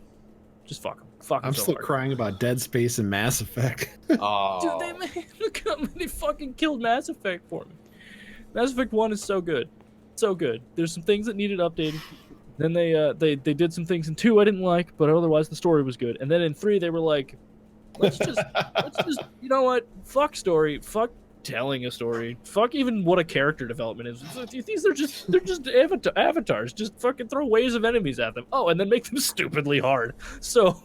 Just fuck them. Fuck them I'm so still hard. crying about Dead Space and Mass Effect. Oh, Dude, look how many fucking killed Mass Effect for me. Mass Effect 1 is so good. So good. There's some things that needed updating. Then they did some things in 2 I didn't like, but otherwise the story was good. And then in 3 they were like, let's just you know what? Fuck story. Fuck telling a story. Fuck even what a character development is. These are they're just avatars. Just fucking throw waves of enemies at them. Oh, and then make them stupidly hard. So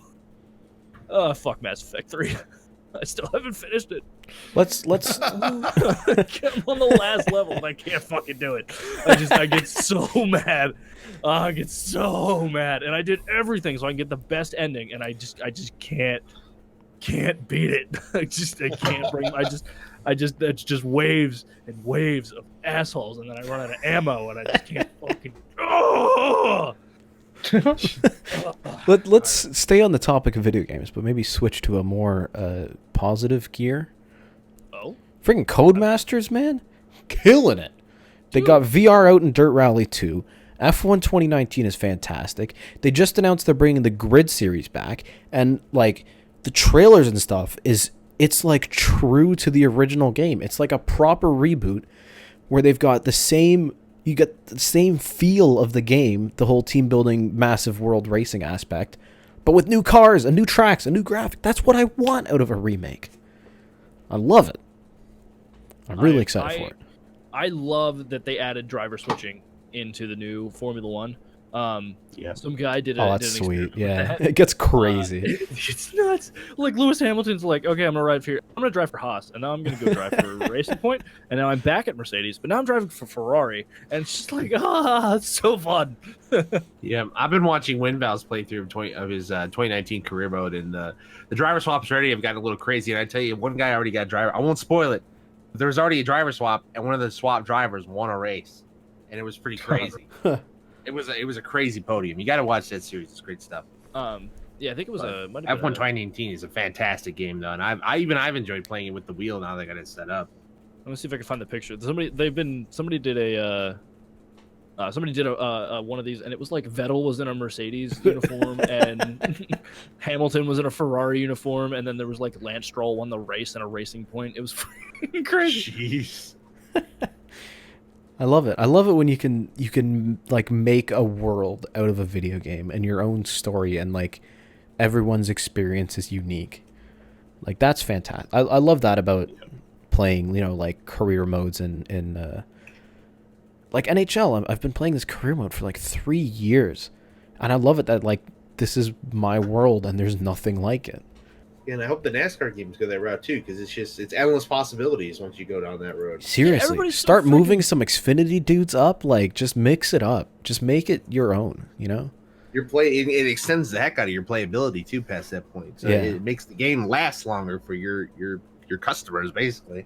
fuck Mass Effect 3. I still haven't finished it. Let's I'm on the last level and I can't fucking do it. I get so mad. I get so mad. And I did everything so I can get the best ending and I just can't beat it. I can't bring it's just waves and waves of assholes and then I run out of ammo and I just can't fucking let's stay on the topic of video games, but maybe switch to a more positive gear. Oh? Freaking Codemasters, man, killing it. They got VR out in Dirt Rally 2. F1 2019 is fantastic. They just announced they're bringing the Grid series back, and like the trailers and stuff it's like true to the original game. It's like a proper reboot where they've got the same. You get the same feel of the game, the whole team building, massive world racing aspect, but with new cars and new tracks and new graphics. That's what I want out of a remake. I love it. I'm really excited for it. I love that they added driver switching into the new Formula One. Yeah. Some guy did. Oh, did that's an sweet. experiment with Yeah, that. it gets crazy. It's nuts. Like Lewis Hamilton's like, okay, I'm gonna ride for. I'm gonna drive for Haas, and now I'm gonna go drive for Racing Point, and now I'm back at Mercedes, but now I'm driving for Ferrari, and it's just like, it's so fun. Yeah, I've been watching WinVal's playthrough of his 2019 career mode, and the driver swaps already have gotten a little crazy. And I tell you, one guy already got a driver. I won't spoil it. But there was already a driver swap, and one of the swap drivers won a race, and it was pretty crazy. It was a crazy podium. You got to watch that series. It's great stuff. Yeah, I think it was F1 2019 is a fantastic game though, and I've enjoyed playing it with the wheel now that I got it set up. Let me see if I can find the picture. Somebody did a one of these, and it was like Vettel was in a Mercedes uniform, and Hamilton was in a Ferrari uniform, and then there was like Lance Stroll won the race in a Racing Point. It was freaking crazy. Jeez. I love it. I love it when you can like make a world out of a video game and your own story, and like everyone's experience is unique. Like that's fantastic. I love that about playing, like career modes in like NHL. I've been playing this career mode for like 3 years, and I love it that like this is my world and there's nothing like it. And I hope the NASCAR games go that route too, because it's endless possibilities once you go down that road. Seriously, everybody's so start freaking- moving some Xfinity dudes up. Like just mix it up. Just make it your own. Your it extends the heck out of your playability too past that point. So Yeah. it makes the game last longer for your customers basically.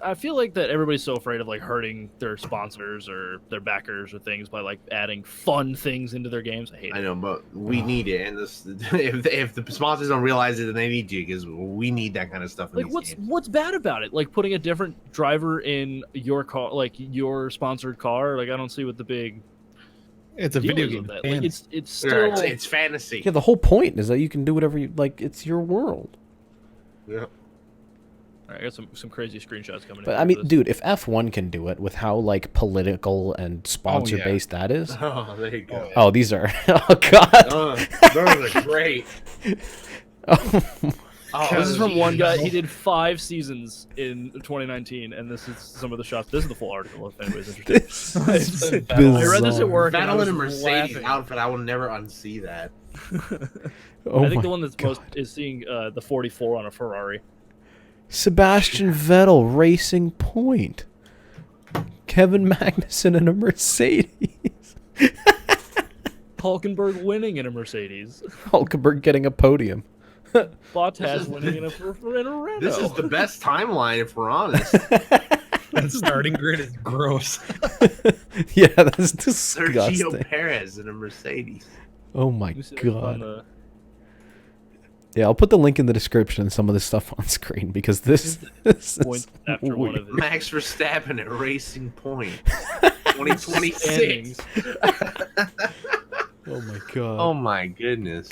I feel like that everybody's so afraid of like hurting their sponsors or their backers or things by like adding fun things into their games. I hate it. I know, but we need it, and if the sponsors don't realize it, then they need to, because we need that kind of stuff. In Like these games. what's bad about it? Like putting a different driver in your car, like your sponsored car. Like I don't see what the big It's a deal video is game. with that. And Like it's Yeah, still it's fantasy. Yeah, the whole point is that you can do whatever you like. It's your world. Yeah. All right, I got some crazy screenshots coming in. But I mean, dude, if F1 can do it with how like political and sponsor based that is. Oh, there you go. Oh, these are. Oh God. Those are great. Oh, this is from one guy. He did 5 seasons in 2019, and this is some of the shots. This is the full article, if anybody's interested. this is I read this at bizarre. work. Battle in a and I was Mercedes laughing. outfit. I will never unsee that. Oh I think my the one that's God. most is seeing the 44 on a Ferrari. Sebastian Vettel racing point. Kevin Magnussen in a Mercedes. Hulkenberg winning in a Mercedes. Hulkenberg getting a podium. Bottas winning in a Renault. This is the best timeline, if we're honest. That starting grid is gross. Yeah, that's Sergio disgusting. Perez in a Mercedes. Oh my Let me see if I can find God. the- Yeah, I'll put the link in the description and some of this stuff on screen because this is Point after one of his Max Verstappen at Racing Point. 2026. standings. Oh my God. Oh my goodness.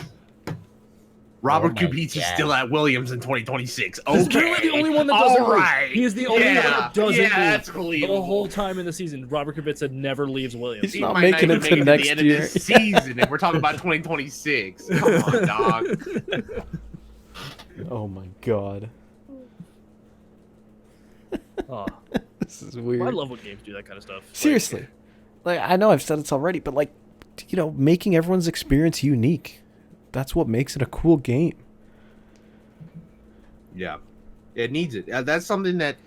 Robert my Kubica's God. still at Williams in 2026. He's Okay. literally the only one that doesn't All lose. right. He is the only one that doesn't yeah, lose. that's The believable. whole time in the season, Robert Kubica never leaves Williams. He's He not might making even it to make next the end year. Of this season, and we're talking about 2026. Come on, dog. Oh my God. Oh, This is weird. I love when games do that kind of stuff. Like, Seriously. Like, I know I've said this already, but like, you know, making everyone's experience unique. That's what makes it a cool game. Yeah, it needs it. That's something that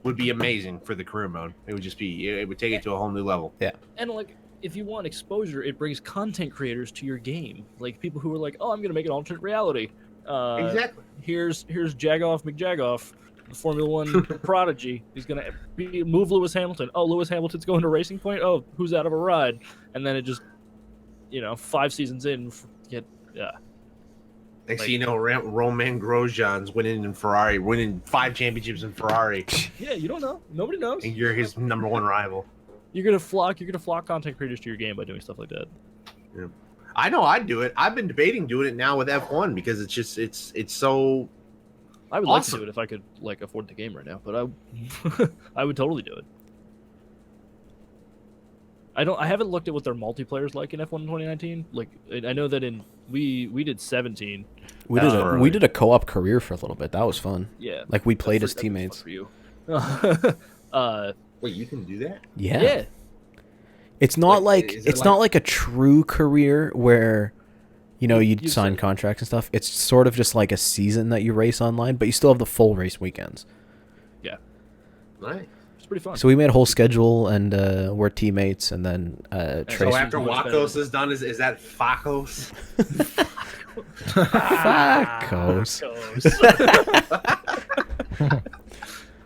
would be amazing for the career mode. It would just be. It would take it to a whole new level. and like, if you want exposure, it brings content creators to your game. Like people who are like, "Oh, I'm gonna make an alternate reality." Exactly. Here's Jagoff McJagoff, the Formula One prodigy. He's gonna move Lewis Hamilton. Oh, Lewis Hamilton's going to Racing Point. Oh, who's out of a ride? And then it just, 5 seasons in, yeah. Next Like- thing you know, Romain Grosjean's winning 5 championships in Ferrari, Yeah, you don't know. Nobody knows. and you're his number 1 rival. You're gonna flock content creators to your game by doing stuff like that. I know I'd do it. I've been debating doing it now with F1 because it's just it's so. I would like to Awesome. do it if I could afford the game right now, but I would totally do it. I haven't looked at what their multiplayer's like in F1 in 2019. Like I know that we did 17. We did a co-op career for a little bit. That was fun. Yeah. Like we played as That's fun teammates. for you. Wait, you can do that? Yeah. Yeah. It's not Like, like is it it's not like a true career where you'd You sign say- contracts and stuff. It's sort of just like a season that you race online, but you still have the full race weekends. Right. It's pretty fun. So we made a whole schedule and we're teammates and then So Trace after much better. Wakos is done, is that Fakos? Facos.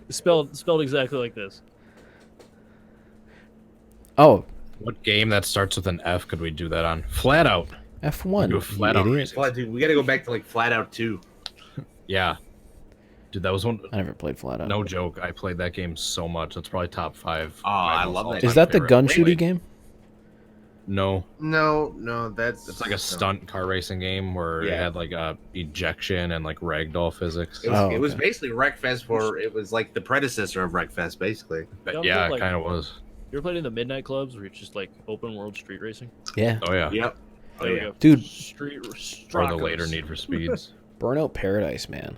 spelled exactly like this. Oh, What game that starts with an F could we do that on? Flat Out. F1. Do a you flat out idiot. racing. Well, dude, we got to go back to like Flat Out 2. Yeah. Dude, that was one. I never played Flat Out. No joke. I played that game so much. It's probably top 5. Oh, I my love most that. Is all-time that the favorite. gun Wait, shooty wait. game? No. No, that's It's like a stunt car racing game where it Yeah. had like ejection and like ragdoll physics. It was, Oh, it was okay. basically Wreckfest it was like the predecessor of Wreckfest, basically. But Y'all yeah, did, it like- kind of was. You ever played in the midnight clubs where it's just like open world street racing? Yeah. Oh yeah. Yep. Oh, There we yeah. go. Dude. Street Or the Stracos. later Need for Speeds. Burnout Paradise, man.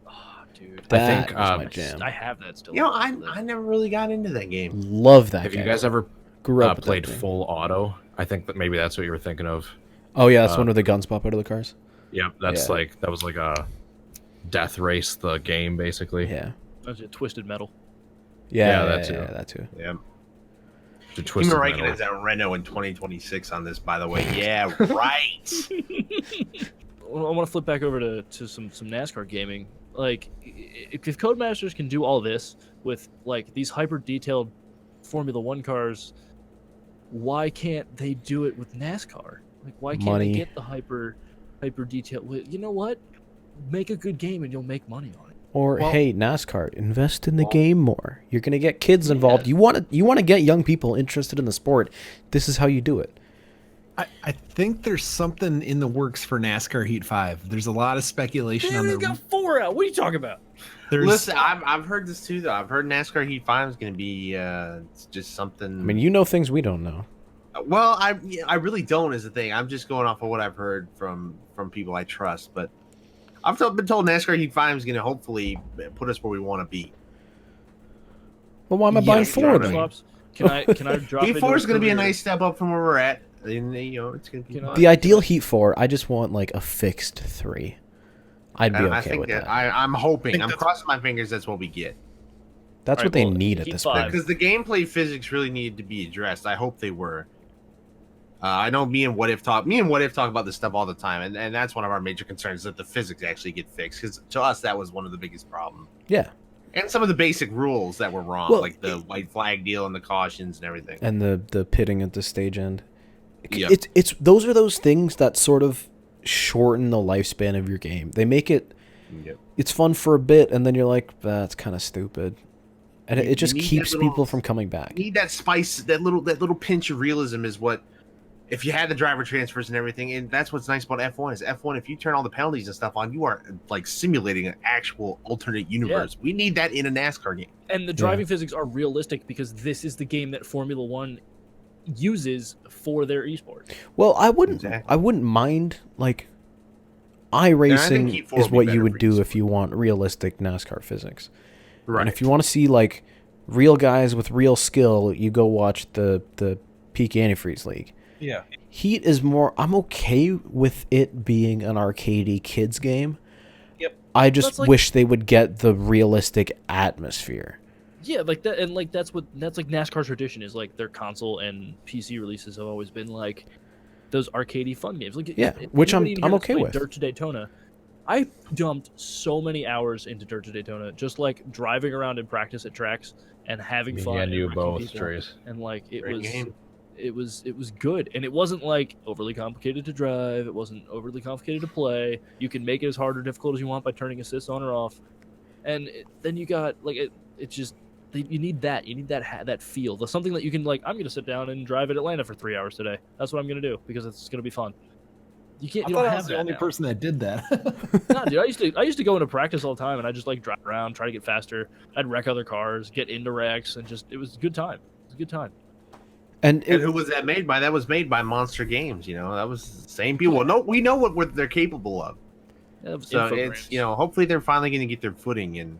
Oh, dude. That think, was my jam. I have that still. You know, I never really got into that game. Love that Have game. you guys ever Grew up with that played game. Full Auto? I think that maybe that's what you were thinking of. Oh yeah, that's uh, one where the guns pop out of the cars. Yep, that's Yeah. that was like a Death Race, the game basically. Yeah. That's it, Twisted Metal. Yeah, that yeah, too. yeah, that too. Yeah. The Kimi Twisted Räikkönen Metal. is at Renault in 2026 on this, by the way. Yeah, right. Well, I want to flip back over to some NASCAR gaming. Like, if Codemasters can do all this with like these hyper detailed Formula One cars, why can't they do it with NASCAR? Like, why can't Money. they get the hyper detail? You know what? Make a good game and you'll make money on it. Or Well- hey, NASCAR, invest in the game more. You're gonna get kids involved. You want to get young people interested in the sport. This is how you do it. I think there's something in the works for NASCAR Heat 5. There's a lot of speculation They on only the. got 4 out. What are you talking about? Listen, I've heard this too, though. I've heard NASCAR Heat 5 is going to be it's just something. I mean, you know things we don't know. Well, I really don't is the thing. I'm just going off of what I've heard from people I trust. But I've been told NASCAR Heat 5 is going to hopefully put us where we want to be. Well, why am I buying 4 then? Swaps? Can I drop Heat into 4 is going to be a career? nice step up from where we're at. And, it's going to be Can I- fun. The ideal Heat 4, I just want like a fixed 3. I'd be And I okay think with that that. I'm hoping. I'm that's- crossing my fingers that's what we get. That's Alright, what they well, need at Heat this 5. point. Because the gameplay physics really needed to be addressed. I hope they were. I know me and What If talk about this stuff all the time, and that's one of our major concerns, that the physics actually get fixed. Because to us, that was one of the biggest problems. Yeah, And some of the basic rules that were wrong, Well, like the white flag deal and the cautions and everything. and the pitting at the stage end. Yep. It's those are those things that sort of shorten the lifespan of your game. They make it Yep. it's fun for a bit, and then you're like, that's kind of stupid, and You it just need that keeps little- people from coming back. You need that spice, that little pinch of realism is what. If you had the driver transfers and everything, and that's what's nice about F1 is F1. If you turn all the penalties and stuff on, you are like simulating an actual alternate universe. We need that in a NASCAR game. And the driving physics are realistic because this is the game that Formula One uses for their esport. Well, I wouldn't Exactly. mind like I think iRacing Heat 4 is would be what better you would for do esports. if you want realistic NASCAR physics. And if you want to see like real guys with real skill, you go watch the Peak Antifreeze League. Yeah. Heat is more. I'm okay with it being an arcadey kids game. Yep. I just That's like- wish they would get the realistic atmosphere. Yeah, like that, and like that's like NASCAR tradition is like their console and PC releases have always been like those arcadey fun games. Like Yeah, which I'm anybody in here that's okay played with. Dirt to Daytona. I dumped so many hours into Dirt to Daytona, just like driving around in practice at tracks and having Me fun. and you wrecking both, people. Trace. And like it Great was. game. It was good, and it wasn't like overly complicated to drive. It wasn't overly complicated to play. You can make it as hard or difficult as you want by turning assists on or off, and then you got like it's just you need that. You need that feel. That's something that you can like. I'm gonna sit down and drive at Atlanta for 3 hours today. That's what I'm gonna do because it's gonna be fun. You can't. I You thought don't I have was the that only now. person that did that. Nah, dude, I used to go into practice all the time, and I just like drive around, try to get faster. I'd wreck other cars, get into wrecks, and just it was a good time. It was a good time. And And who was that made by? That was made by Monster Games. That was the same people. No, we know what they're capable of. Yeah, that was So Infogrames. it's hopefully they're finally going to get their footing and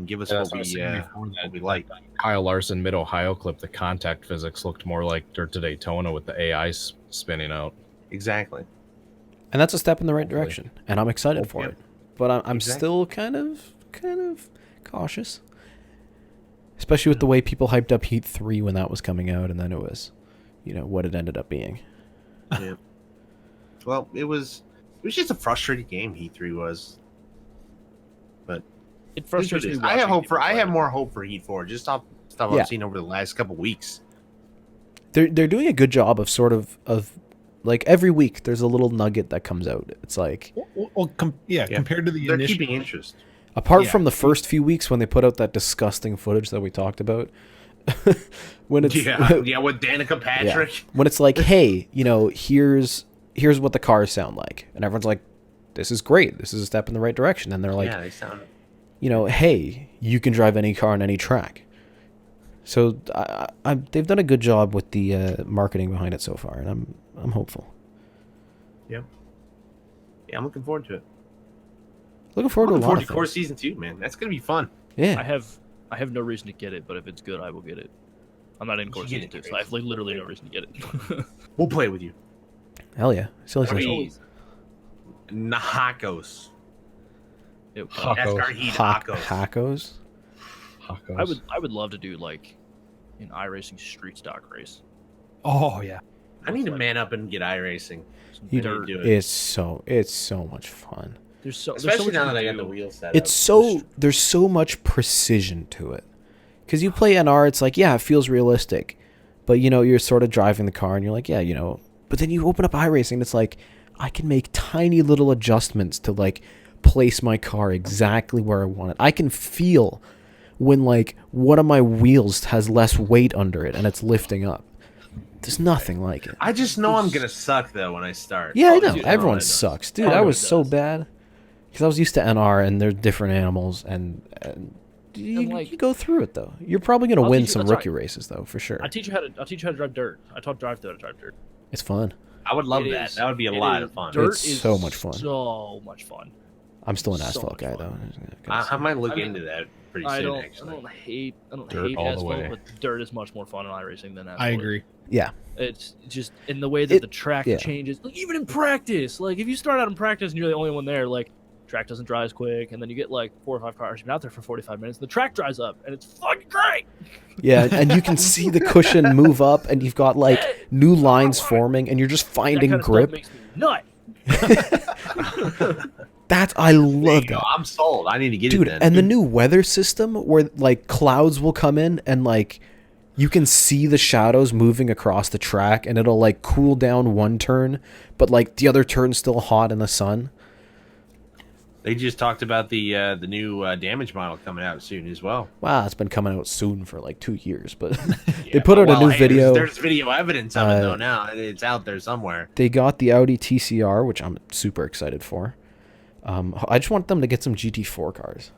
give us Yeah, what that's what I was we saying before what we like. Kyle Larson Mid Ohio clip, the contact physics looked more like Dirt to Daytona with the AI spinning out. Exactly. and that's a step in the right direction, and I'm excited for Yeah. it. But I'm Exactly. still kind of cautious, especially with the way people hyped up Heat 3 when that was coming out, and then it was, what it ended up being. Yeah. Well, it was just a frustrating game. Heat 3 was. But It frustrates me. I have watching hope people for. I play have it. more hope for Heat 4. Just off stuff Yeah. I've seen over the last couple weeks. They're doing a good job of sort of like every week there's a little nugget that comes out. It's like Compared to the They're initial. keeping interest. apart Yeah. from the first few weeks when they put out that disgusting footage that we talked about, when it's Yeah, with Danica Patrick. when it's like, hey, here's what the cars sound like, and everyone's like, this is great, this is a step in the right direction, and they're like, Yeah, they sound. hey, you can drive any car on any track. So they've done a good job with the marketing behind it so far, and I'm hopeful. Yeah, I'm looking forward to it. Looking forward Looking to a forward lot to of Core things. Season 2, man. That's gonna be fun. Yeah, I have no reason to get it, but if it's good, I will get it. I'm not in You Core should get Season it, 2, so I have literally no reason to get it. We'll play with you. hell yeah, silly I season. mean, Nahakos. It- Hakos. NASCAR Heat Hakos. Hakos. Hakos. I would love to do like an iRacing street stock race. Oh yeah. I need to man up and get iRacing. Some You dirt. do it. It's so much fun. There's so Especially much now you that I can got the do. wheel set It's up. there's so much precision to it. Because you play NR, it's like, yeah, it feels realistic. But, you're sort of driving the car and you're like, yeah, But then you open up iRacing and it's like, I can make tiny little adjustments to, like, place my car exactly where I want it. I can feel when, like, one of my wheels has less weight under it and it's lifting up. There's nothing like it. I just know I'm gonna suck though when I start. Yeah, I Oh, know. dude, Everyone everyone does. sucks, dude. I Everyone was so does. bad because I was used to NR and they're different animals, and you, like- you go through it though. You're probably gonna I'll win teach you- some that's rookie right. races though, for sure. I'll teach you how to drive dirt. I taught DriveThrough how to drive dirt. It's fun. I would love It that. is- That would be a it lot is- of fun. Dirt It's is so much fun. So much fun. I'm still an So asphalt much guy fun. though. I might look I mean, into that pretty I soon. don't Actually, hate Dirt all the asphalt, way. but dirt is much more fun in iRacing than asphalt. I agree. Yeah. It's just in the way that It- the track yeah. changes. Like, even in practice, like if you start out in practice and you're the only one there, like track doesn't dry as quick, and then you get like 4 or 5 cars. You've been out there for 45 minutes, and the track dries up, and it's fucking great. Yeah, and you can see the cushion move up, and you've got like new lines forming, and you're just That finding kind of grip. stuff makes me nut. I There love you go. that. I'm sold. I need to get Dude, it then. and the new weather system where like clouds will come in and like you can see the shadows moving across the track, and it'll like cool down one turn, but like the other turn's still hot in the sun. They just talked about the new damage model coming out soon as well. Wow, it's been coming out soon for like 2 years, but Yeah, they put out well, a new hey, video. There's video evidence of it Uh, though. Now it's out there somewhere. They got the Audi TCR, which I'm super excited for. I just want them to get some GT4 cars.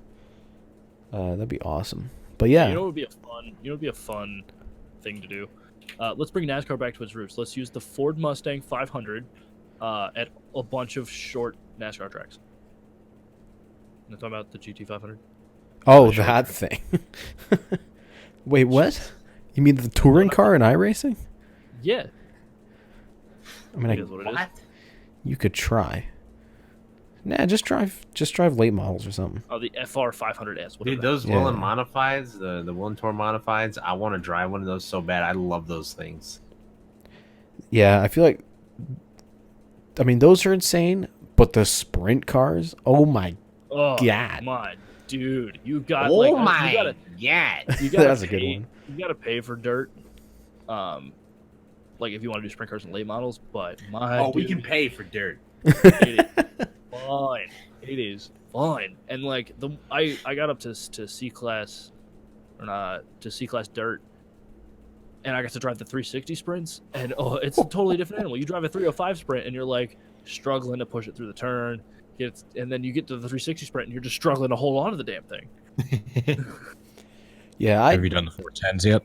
That'd be awesome. But yeah, You know what would be a fun thing to do? Let's bring NASCAR back to its roots. Let's use the Ford Mustang 500 at a bunch of short NASCAR tracks. I'm talking about the GT 500. oh, sure. that thing. Wait, what? You mean the touring car in iRacing? Yeah, I mean, it is what it is. you could try. Nah, just drive late models or something. Oh, the FR 500S. Dude, Whatever. those Yeah. Willen modifieds, the Willen Tour modifieds, I want to drive one of those so bad. I love those things. Yeah, I feel like. I mean, those are insane, but the sprint cars. Oh my! Oh God. my dude, you got Oh like my you gotta, god! you gotta That's a pay, good one. You gotta pay for dirt. Like if you want to do sprint cars and late models, but my Oh, we dude, can pay for dirt. it is fun. It is fun, and like I got up to C class, or not to C class dirt, and I got to drive the 360 sprints, and oh, it's a totally different animal. You drive a 305 sprint, and you're like struggling to push it through the turn, and then you get to the 360 sprint, and you're just struggling to hold on to the damn thing. Yeah, Have you done the 410s yet?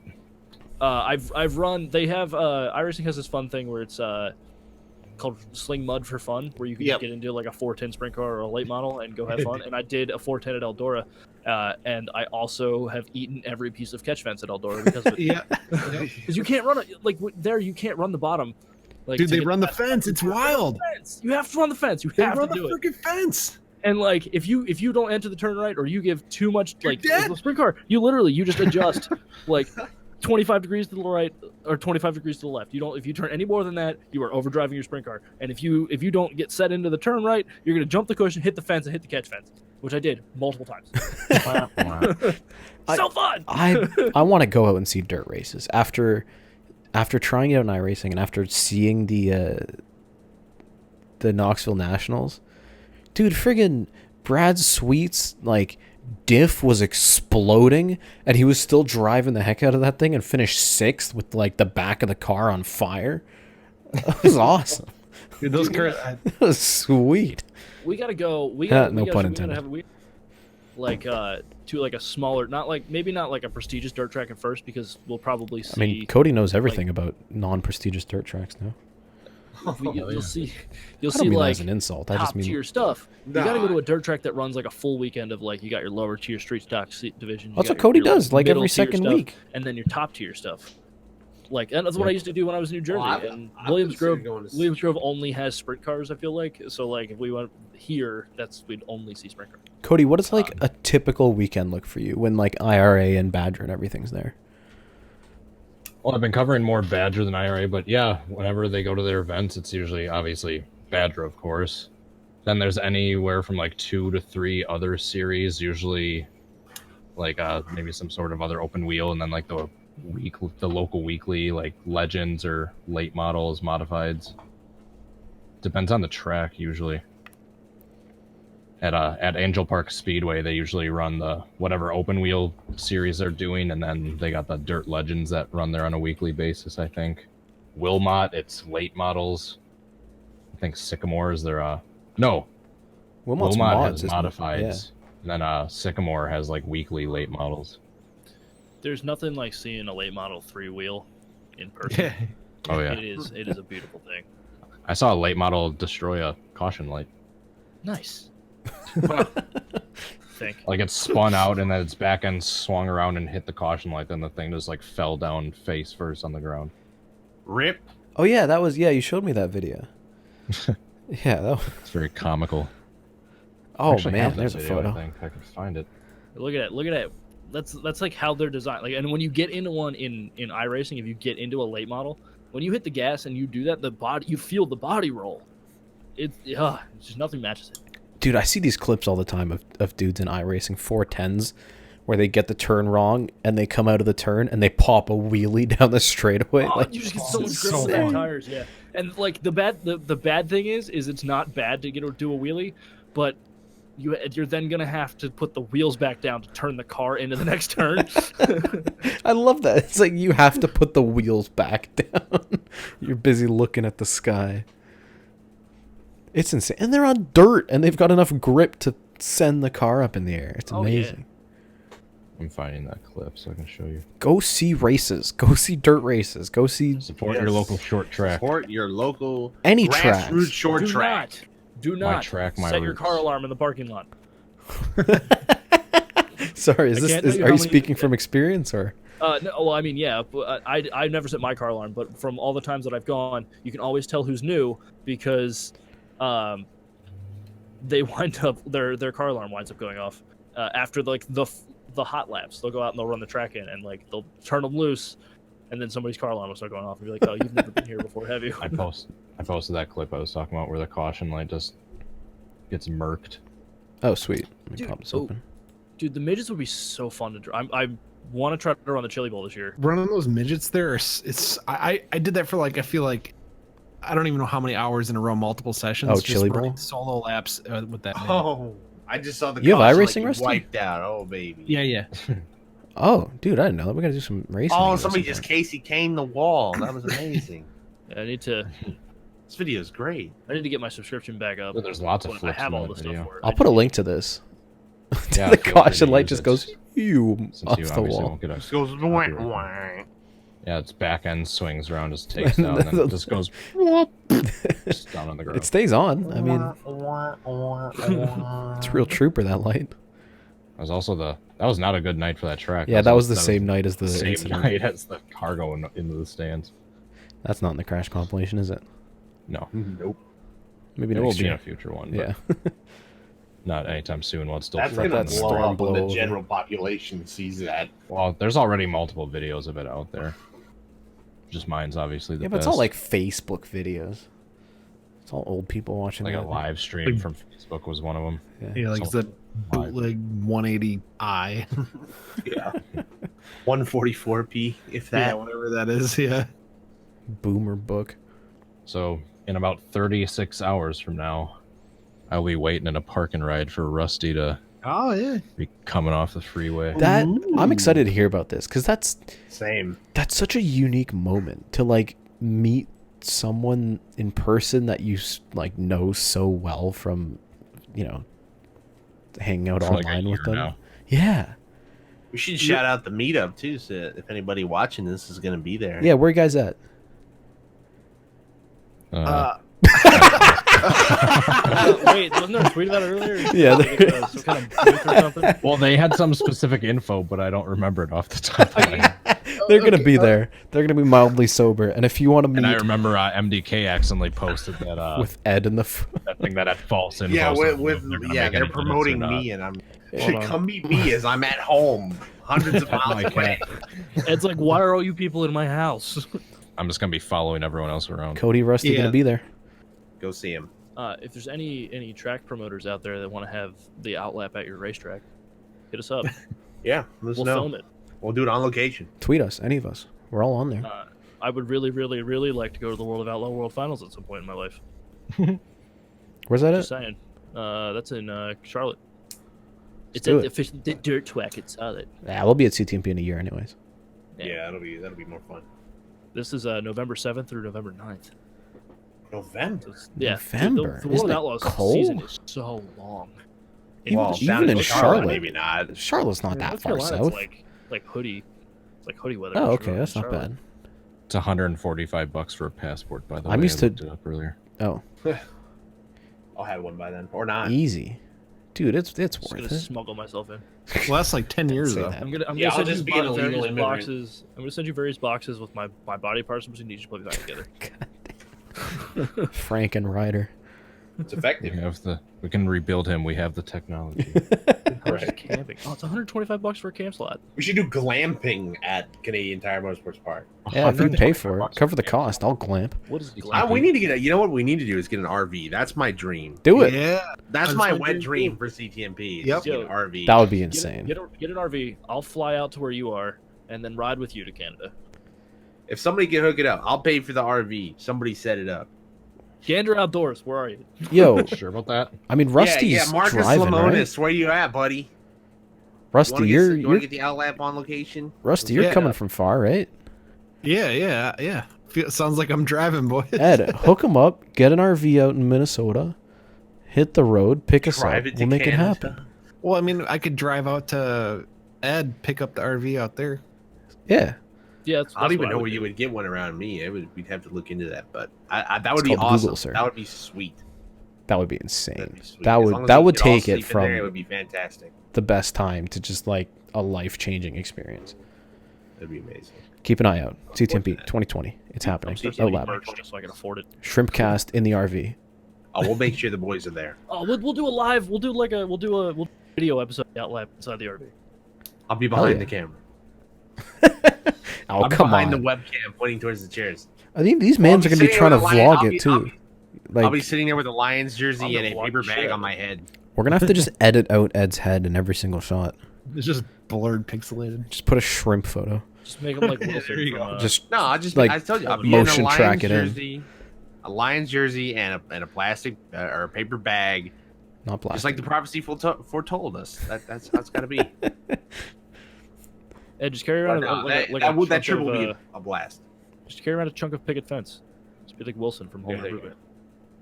I've run. They have iRacing has this fun thing where it's called Sling Mud for fun, where you can Yep. just get into like a 410 sprint car or a late model and go have fun. And I did a 410 at Eldora, and I also have eaten every piece of catch fence at Eldora because of it. Yeah. Because you can't run it like there. You can't run the bottom. Like, Dude, to they get run the past fence. It's wild. fence. You have to run the fence. You They have run to the do it. freaking fence. And like if you don't enter the turn right or you give too much You're like dead. the sprint car, you just adjust like 25 degrees to the right or 25 degrees to the left. If you turn any more than that, you are overdriving your sprint car. And if you don't get set into the turn right, you're gonna jump the cushion, hit the fence, and hit the catch fence, which I did multiple times. So fun. I want to go out and see dirt races after trying it out in iRacing and after seeing the Knoxville Nationals. Dude, friggin' Brad Sweet's like diff was exploding, and he was still driving the heck out of that thing and finished 6th with like the back of the car on fire. It was awesome. Dude, those cars. It was sweet. We gotta go. We No gotta, we pun gotta, intended. to like a smaller, maybe not like a prestigious dirt track at first, because we'll probably see. I mean, Cody knows everything about non-prestigious dirt tracks now. you'll see I don't mean that like as an insult. I top just mean tier stuff. You gotta go Nah. to a dirt track that runs like a full weekend of like you got your lower tier street stock division. you that's got what Cody your, does, like middle every tier second stuff, week. and then your top tier stuff. Like, and that's what I used to do when I was in New Jersey. Well, and I Williams considered Grove, going to Williams Grove only has sprint cars. I feel like so. Like, if we went here, we'd only see sprint cars. Cody, what does like a typical weekend look for you when like IRA and Badger and everything's there? Well, I've been covering more Badger than IRA, but yeah, whenever they go to their events, it's usually obviously Badger, of course. Then there's anywhere from like 2 to 3 other series, usually like maybe some sort of other open wheel, and then like the local weekly, like Legends or late models, modifieds. Depends on the track usually. At Angel Park Speedway, they usually run the whatever open wheel series they're doing, and then they got the Dirt Legends that run there on a weekly basis, I think. Wilmot, it's late models. I think Sycamore is their no. Wilmot's Wilmot mods, has isn't it? modifieds. And then Sycamore has like weekly late models. There's nothing like seeing a late model 3-wheel in person. Yeah. Oh yeah. It is a beautiful thing. I saw a late model destroy a caution light. Nice. Think. Like it spun out and then its back end swung around and hit the caution light, then the thing just like fell down face first on the ground. Rip. Oh yeah, that was you showed me that video. Yeah, that was... It's very comical. Oh Actually, I man, have that there's a video, photo. I think I can find it. Look at it. That's like how they're designed. Like, and when you get into one in iRacing, if you get into a late model, when you hit the gas and you do that, you feel the body roll. It's just nothing matches it. Dude, I see these clips all the time of dudes in iRacing 410s where they get the turn wrong and they come out of the turn and they pop a wheelie down the straightaway. Oh, like, you just get so much grip so on their fun. tires, yeah. And like the bad thing is it's not bad to do a wheelie, but you're then gonna have to put the wheels back down to turn the car into the next turn. I love that. It's like you have to put the wheels back down. You're busy looking at the sky. It's insane. And they're on dirt and they've got enough grip to send the car up in the air. It's amazing. I'm finding that clip so I can show you. Go see races. Go see dirt races. Go see Support your local short track. Support your local any grassroots tracks. short track. Do not track, my set your roots. car alarm in the parking lot. Sorry, I can't tell you are how you many- speaking from experience or? No, well, I mean, yeah, but I've never set my car alarm, but from all the times that I've gone, you can always tell who's new because they wind up their car alarm winds up going off after the hot laps. They'll go out and they'll run the track in and like they'll turn them loose, and then somebody's car alarm will start going off and be like, "Oh, you've never been here before, have you?" I posted that clip I was talking about where the caution light just gets murked. Oh, sweet. Let me Dude, pop this oh. open. Dude, the midgets would be so fun to drive. I want to try to run the Chili Bowl this year. Running those midgets there, I did that for like I feel like I don't even know how many hours in a row, multiple sessions. Oh, just Chili running Bowl? solo laps with that. midget. Oh, I just saw the. You have caution iRacing, like Rusty? wiped out. Oh baby. Yeah. Oh, dude, I didn't know that. We gotta do some racing. Oh, at somebody some just point. Casey Kane the wall. That was amazing. I need to This video is great. get my subscription back up. There's lots of when I flips have in all that the video. stuff for it. I'll put a link to this. Yeah, the feel free to caution light use just it. goes you Since off you the obviously wall. won't get a Just goes copyright. wah, wah. Yeah, its back end swings around, just takes down, and then it just goes whoop, just down on the ground. It stays on. I mean, it's a real trooper, that light. That was also that was not a good night for that track. Yeah, that was the same night as the same incident. night as the car going into the stands. That's not in the crash compilation, is it? No, Nope. Maybe it will next be in a year. future one. But Yeah. not anytime soon. While it's still That's fresh gonna on the that's blow storm up when blow the over. general population sees that. Well, there's already multiple videos of it out there. Just mine's obviously the Yeah, but best. it's all like Facebook videos. It's all old people watching like that. a live stream from Facebook was one of them. Yeah, like So- the bootleg 180i. Yeah. 144p, if Yeah, that. whatever that is. Yeah. Boomer book. So in about 36 hours from now, I'll be waiting in a parking ride for Rusty to Oh yeah. be coming off the freeway. That I'm Ooh. excited to hear about this because that's Same. such a unique moment to like meet someone in person that you like know so well from, you know, hanging out For like a online with year them. now. Yeah, We should shout out the meetup too, so if anybody watching this is gonna be there. yeah. Where you guys at? Wait, wasn't there a tweet about it earlier? Yeah, Like, some kind of booth or something. Well, they had some specific info, but I don't remember it off the top of my head. They're gonna be there. They're gonna be mildly sober, and if you want to And I meet remember MDK accidentally posted that with Ed in the that thing that had false info. Yeah, so with they're gonna yeah, make they're any promoting minutes or not. me, and I'm Hold on. come meet me as I'm at home, hundreds of miles Like away. It's like, why are all you people in my house? I'm just gonna be following everyone else around. Cody Rusty Yeah. gonna be there. Go see him. If there's any track promoters out there that want to have the Outlap at your racetrack, hit us up. Yeah, let's We'll know. film it. We'll do it on location. Tweet us, any of us. We're all on there. I would really, really, really like to go to the World of Outlaw World Finals at some point in my life. Where's that Just at? saying. That's in Charlotte. It's do at it. the dirt track at Charlotte. Yeah, we'll be at CTMP in a year, anyways. Yeah. Yeah, that'll be more fun. This is November 7th through November 9th. November. Yeah, November? The World Isn't of it Outlaws cold? season is so long. Well, even down in Charlotte, maybe not. Charlotte's not that North far Carolina, south. It's like hoodie. It's like hoodie weather. Oh, in okay, Charlotte. that's not Charlotte. bad. It's $145 for a passport, by the way. I'm used I to- looked it up earlier. Oh, I'll have one by then, or not. easy, dude. It's Just worth gonna it. smuggle myself in. Well, that's like 10 years Say though. that. I'm gonna Yeah, I'll send just you be an illegal various immigrant. boxes. I'm gonna send you various boxes with my body parts. I'm just gonna need you to put them back together. Frank and Ryder. It's effective. We can rebuild him. We have the technology. Right. Camping. Oh, it's $125 for a camp slot. We should do glamping at Canadian Tire Motorsports Park. Yeah, if you can pay for it, $125 cover the for a cost. I'll glamp. What is We glamping? need to get you know what we need to do is get an RV. That's my dream. Do it. Yeah. That's That's my my wet dream, dream for CTMP. Yep. Get an RV. That would be Get insane. an RV. I'll fly out to where you are and then ride with you to Canada. If somebody can hook it up, I'll pay for the RV. Somebody set it up. Gander Outdoors, where are you? Yo, Sure about that? I mean, Rusty's yeah, Marcus driving, right? Lamonis, where you at, buddy? Rusty, you you're want to get the Outlap on location? Rusty, you're Yeah. coming from far, right? Yeah. Sounds like I'm driving, boys. Ed, hook him up, get an RV out in Minnesota, hit the road, pick us up. Drive it to We'll make it Canada. happen. Well, I mean, I could drive out to Ed, pick up the RV out there. Yeah, Yeah, I don't even know where you would get one around me. We'd have to look into that, but that would It's be called awesome. Google, sir. That would be sweet. that would be insane. That'd be sweet. That As would long as that we would could all take it sleep in from there, it would be fantastic. the best time to just like a life-changing experience. That'd be amazing. Keep an eye out. CTMP 2020. It's happening. CTMP Outlap. just so I can afford it. Shrimpcast in the RV. Oh, we'll make sure the boys are there. Oh, we'll do a live. We'll do a video episode Outlap inside the RV. I'll be behind yeah. the camera. Oh, I'll be come behind on. the webcam, pointing towards the chairs. I think these I'll mans be are going to be sitting trying to there with a lion- vlog I'll it be- too. I'll be Like, sitting there with a Lions I'm jersey gonna and a vlog paper the bag shit on out my of head. we're going to have to just edit out Ed's head in every single shot. It's just blurred, pixelated. Just put a shrimp photo. Just make them like Wilson There you from, go. Just No, I just Like, I told you I'll be motion in a track Lions it in. jersey, a Lions jersey, and a plastic or a paper bag, not plastic. just like the prophecy foretold us. That's how it's got to be. Ed, just carry around That trip will be a blast. just carry around a chunk of picket fence. Just be like Wilson from Home There you Improvement.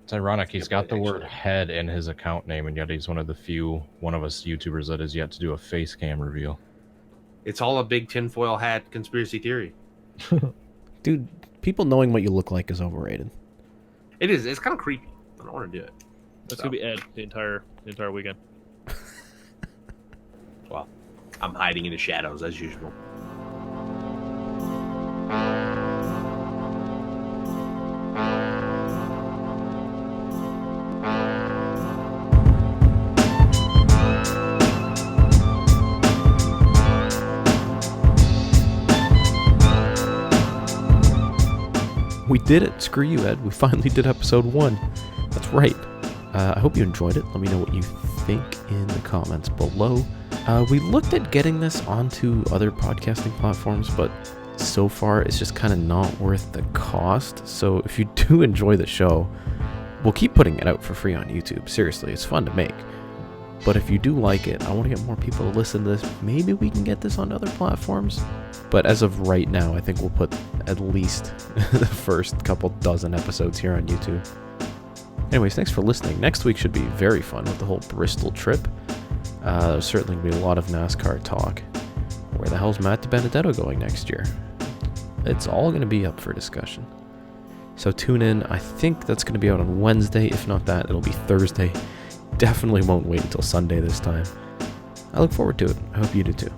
It's ironic. He's got the word Actually. head in his account name, and yet he's one of us YouTubers that has yet to do a face cam reveal. It's all a big tinfoil hat conspiracy theory. Dude, people knowing what you look like is overrated. It is. It's kind of creepy. I don't want to do it. That's gonna be Ed the entire weekend. Well, I'm hiding in the shadows as usual. We did it. Screw you, Ed. We finally did episode 1. That's right. I hope you enjoyed it. Let me know what you think in the comments below. We looked at getting this onto other podcasting platforms, but so far it's just kind of not worth the cost. So if you do enjoy the show, we'll keep putting it out for free on YouTube. Seriously, it's fun to make. But if you do like it, I want to get more people to listen to this. Maybe we can get this on other platforms. But as of right now, I think we'll put at least the first couple dozen episodes here on YouTube. Anyways, thanks for listening. Next week should be very fun with the whole Bristol trip. There's certainly going to be a lot of NASCAR talk. Where the hell's Matt DiBenedetto going next year? It's all going to be up for discussion. So tune in. I think that's going to be out on Wednesday. If not that, it'll be Thursday. Definitely won't wait until Sunday this time. I look forward to it. I hope you do too.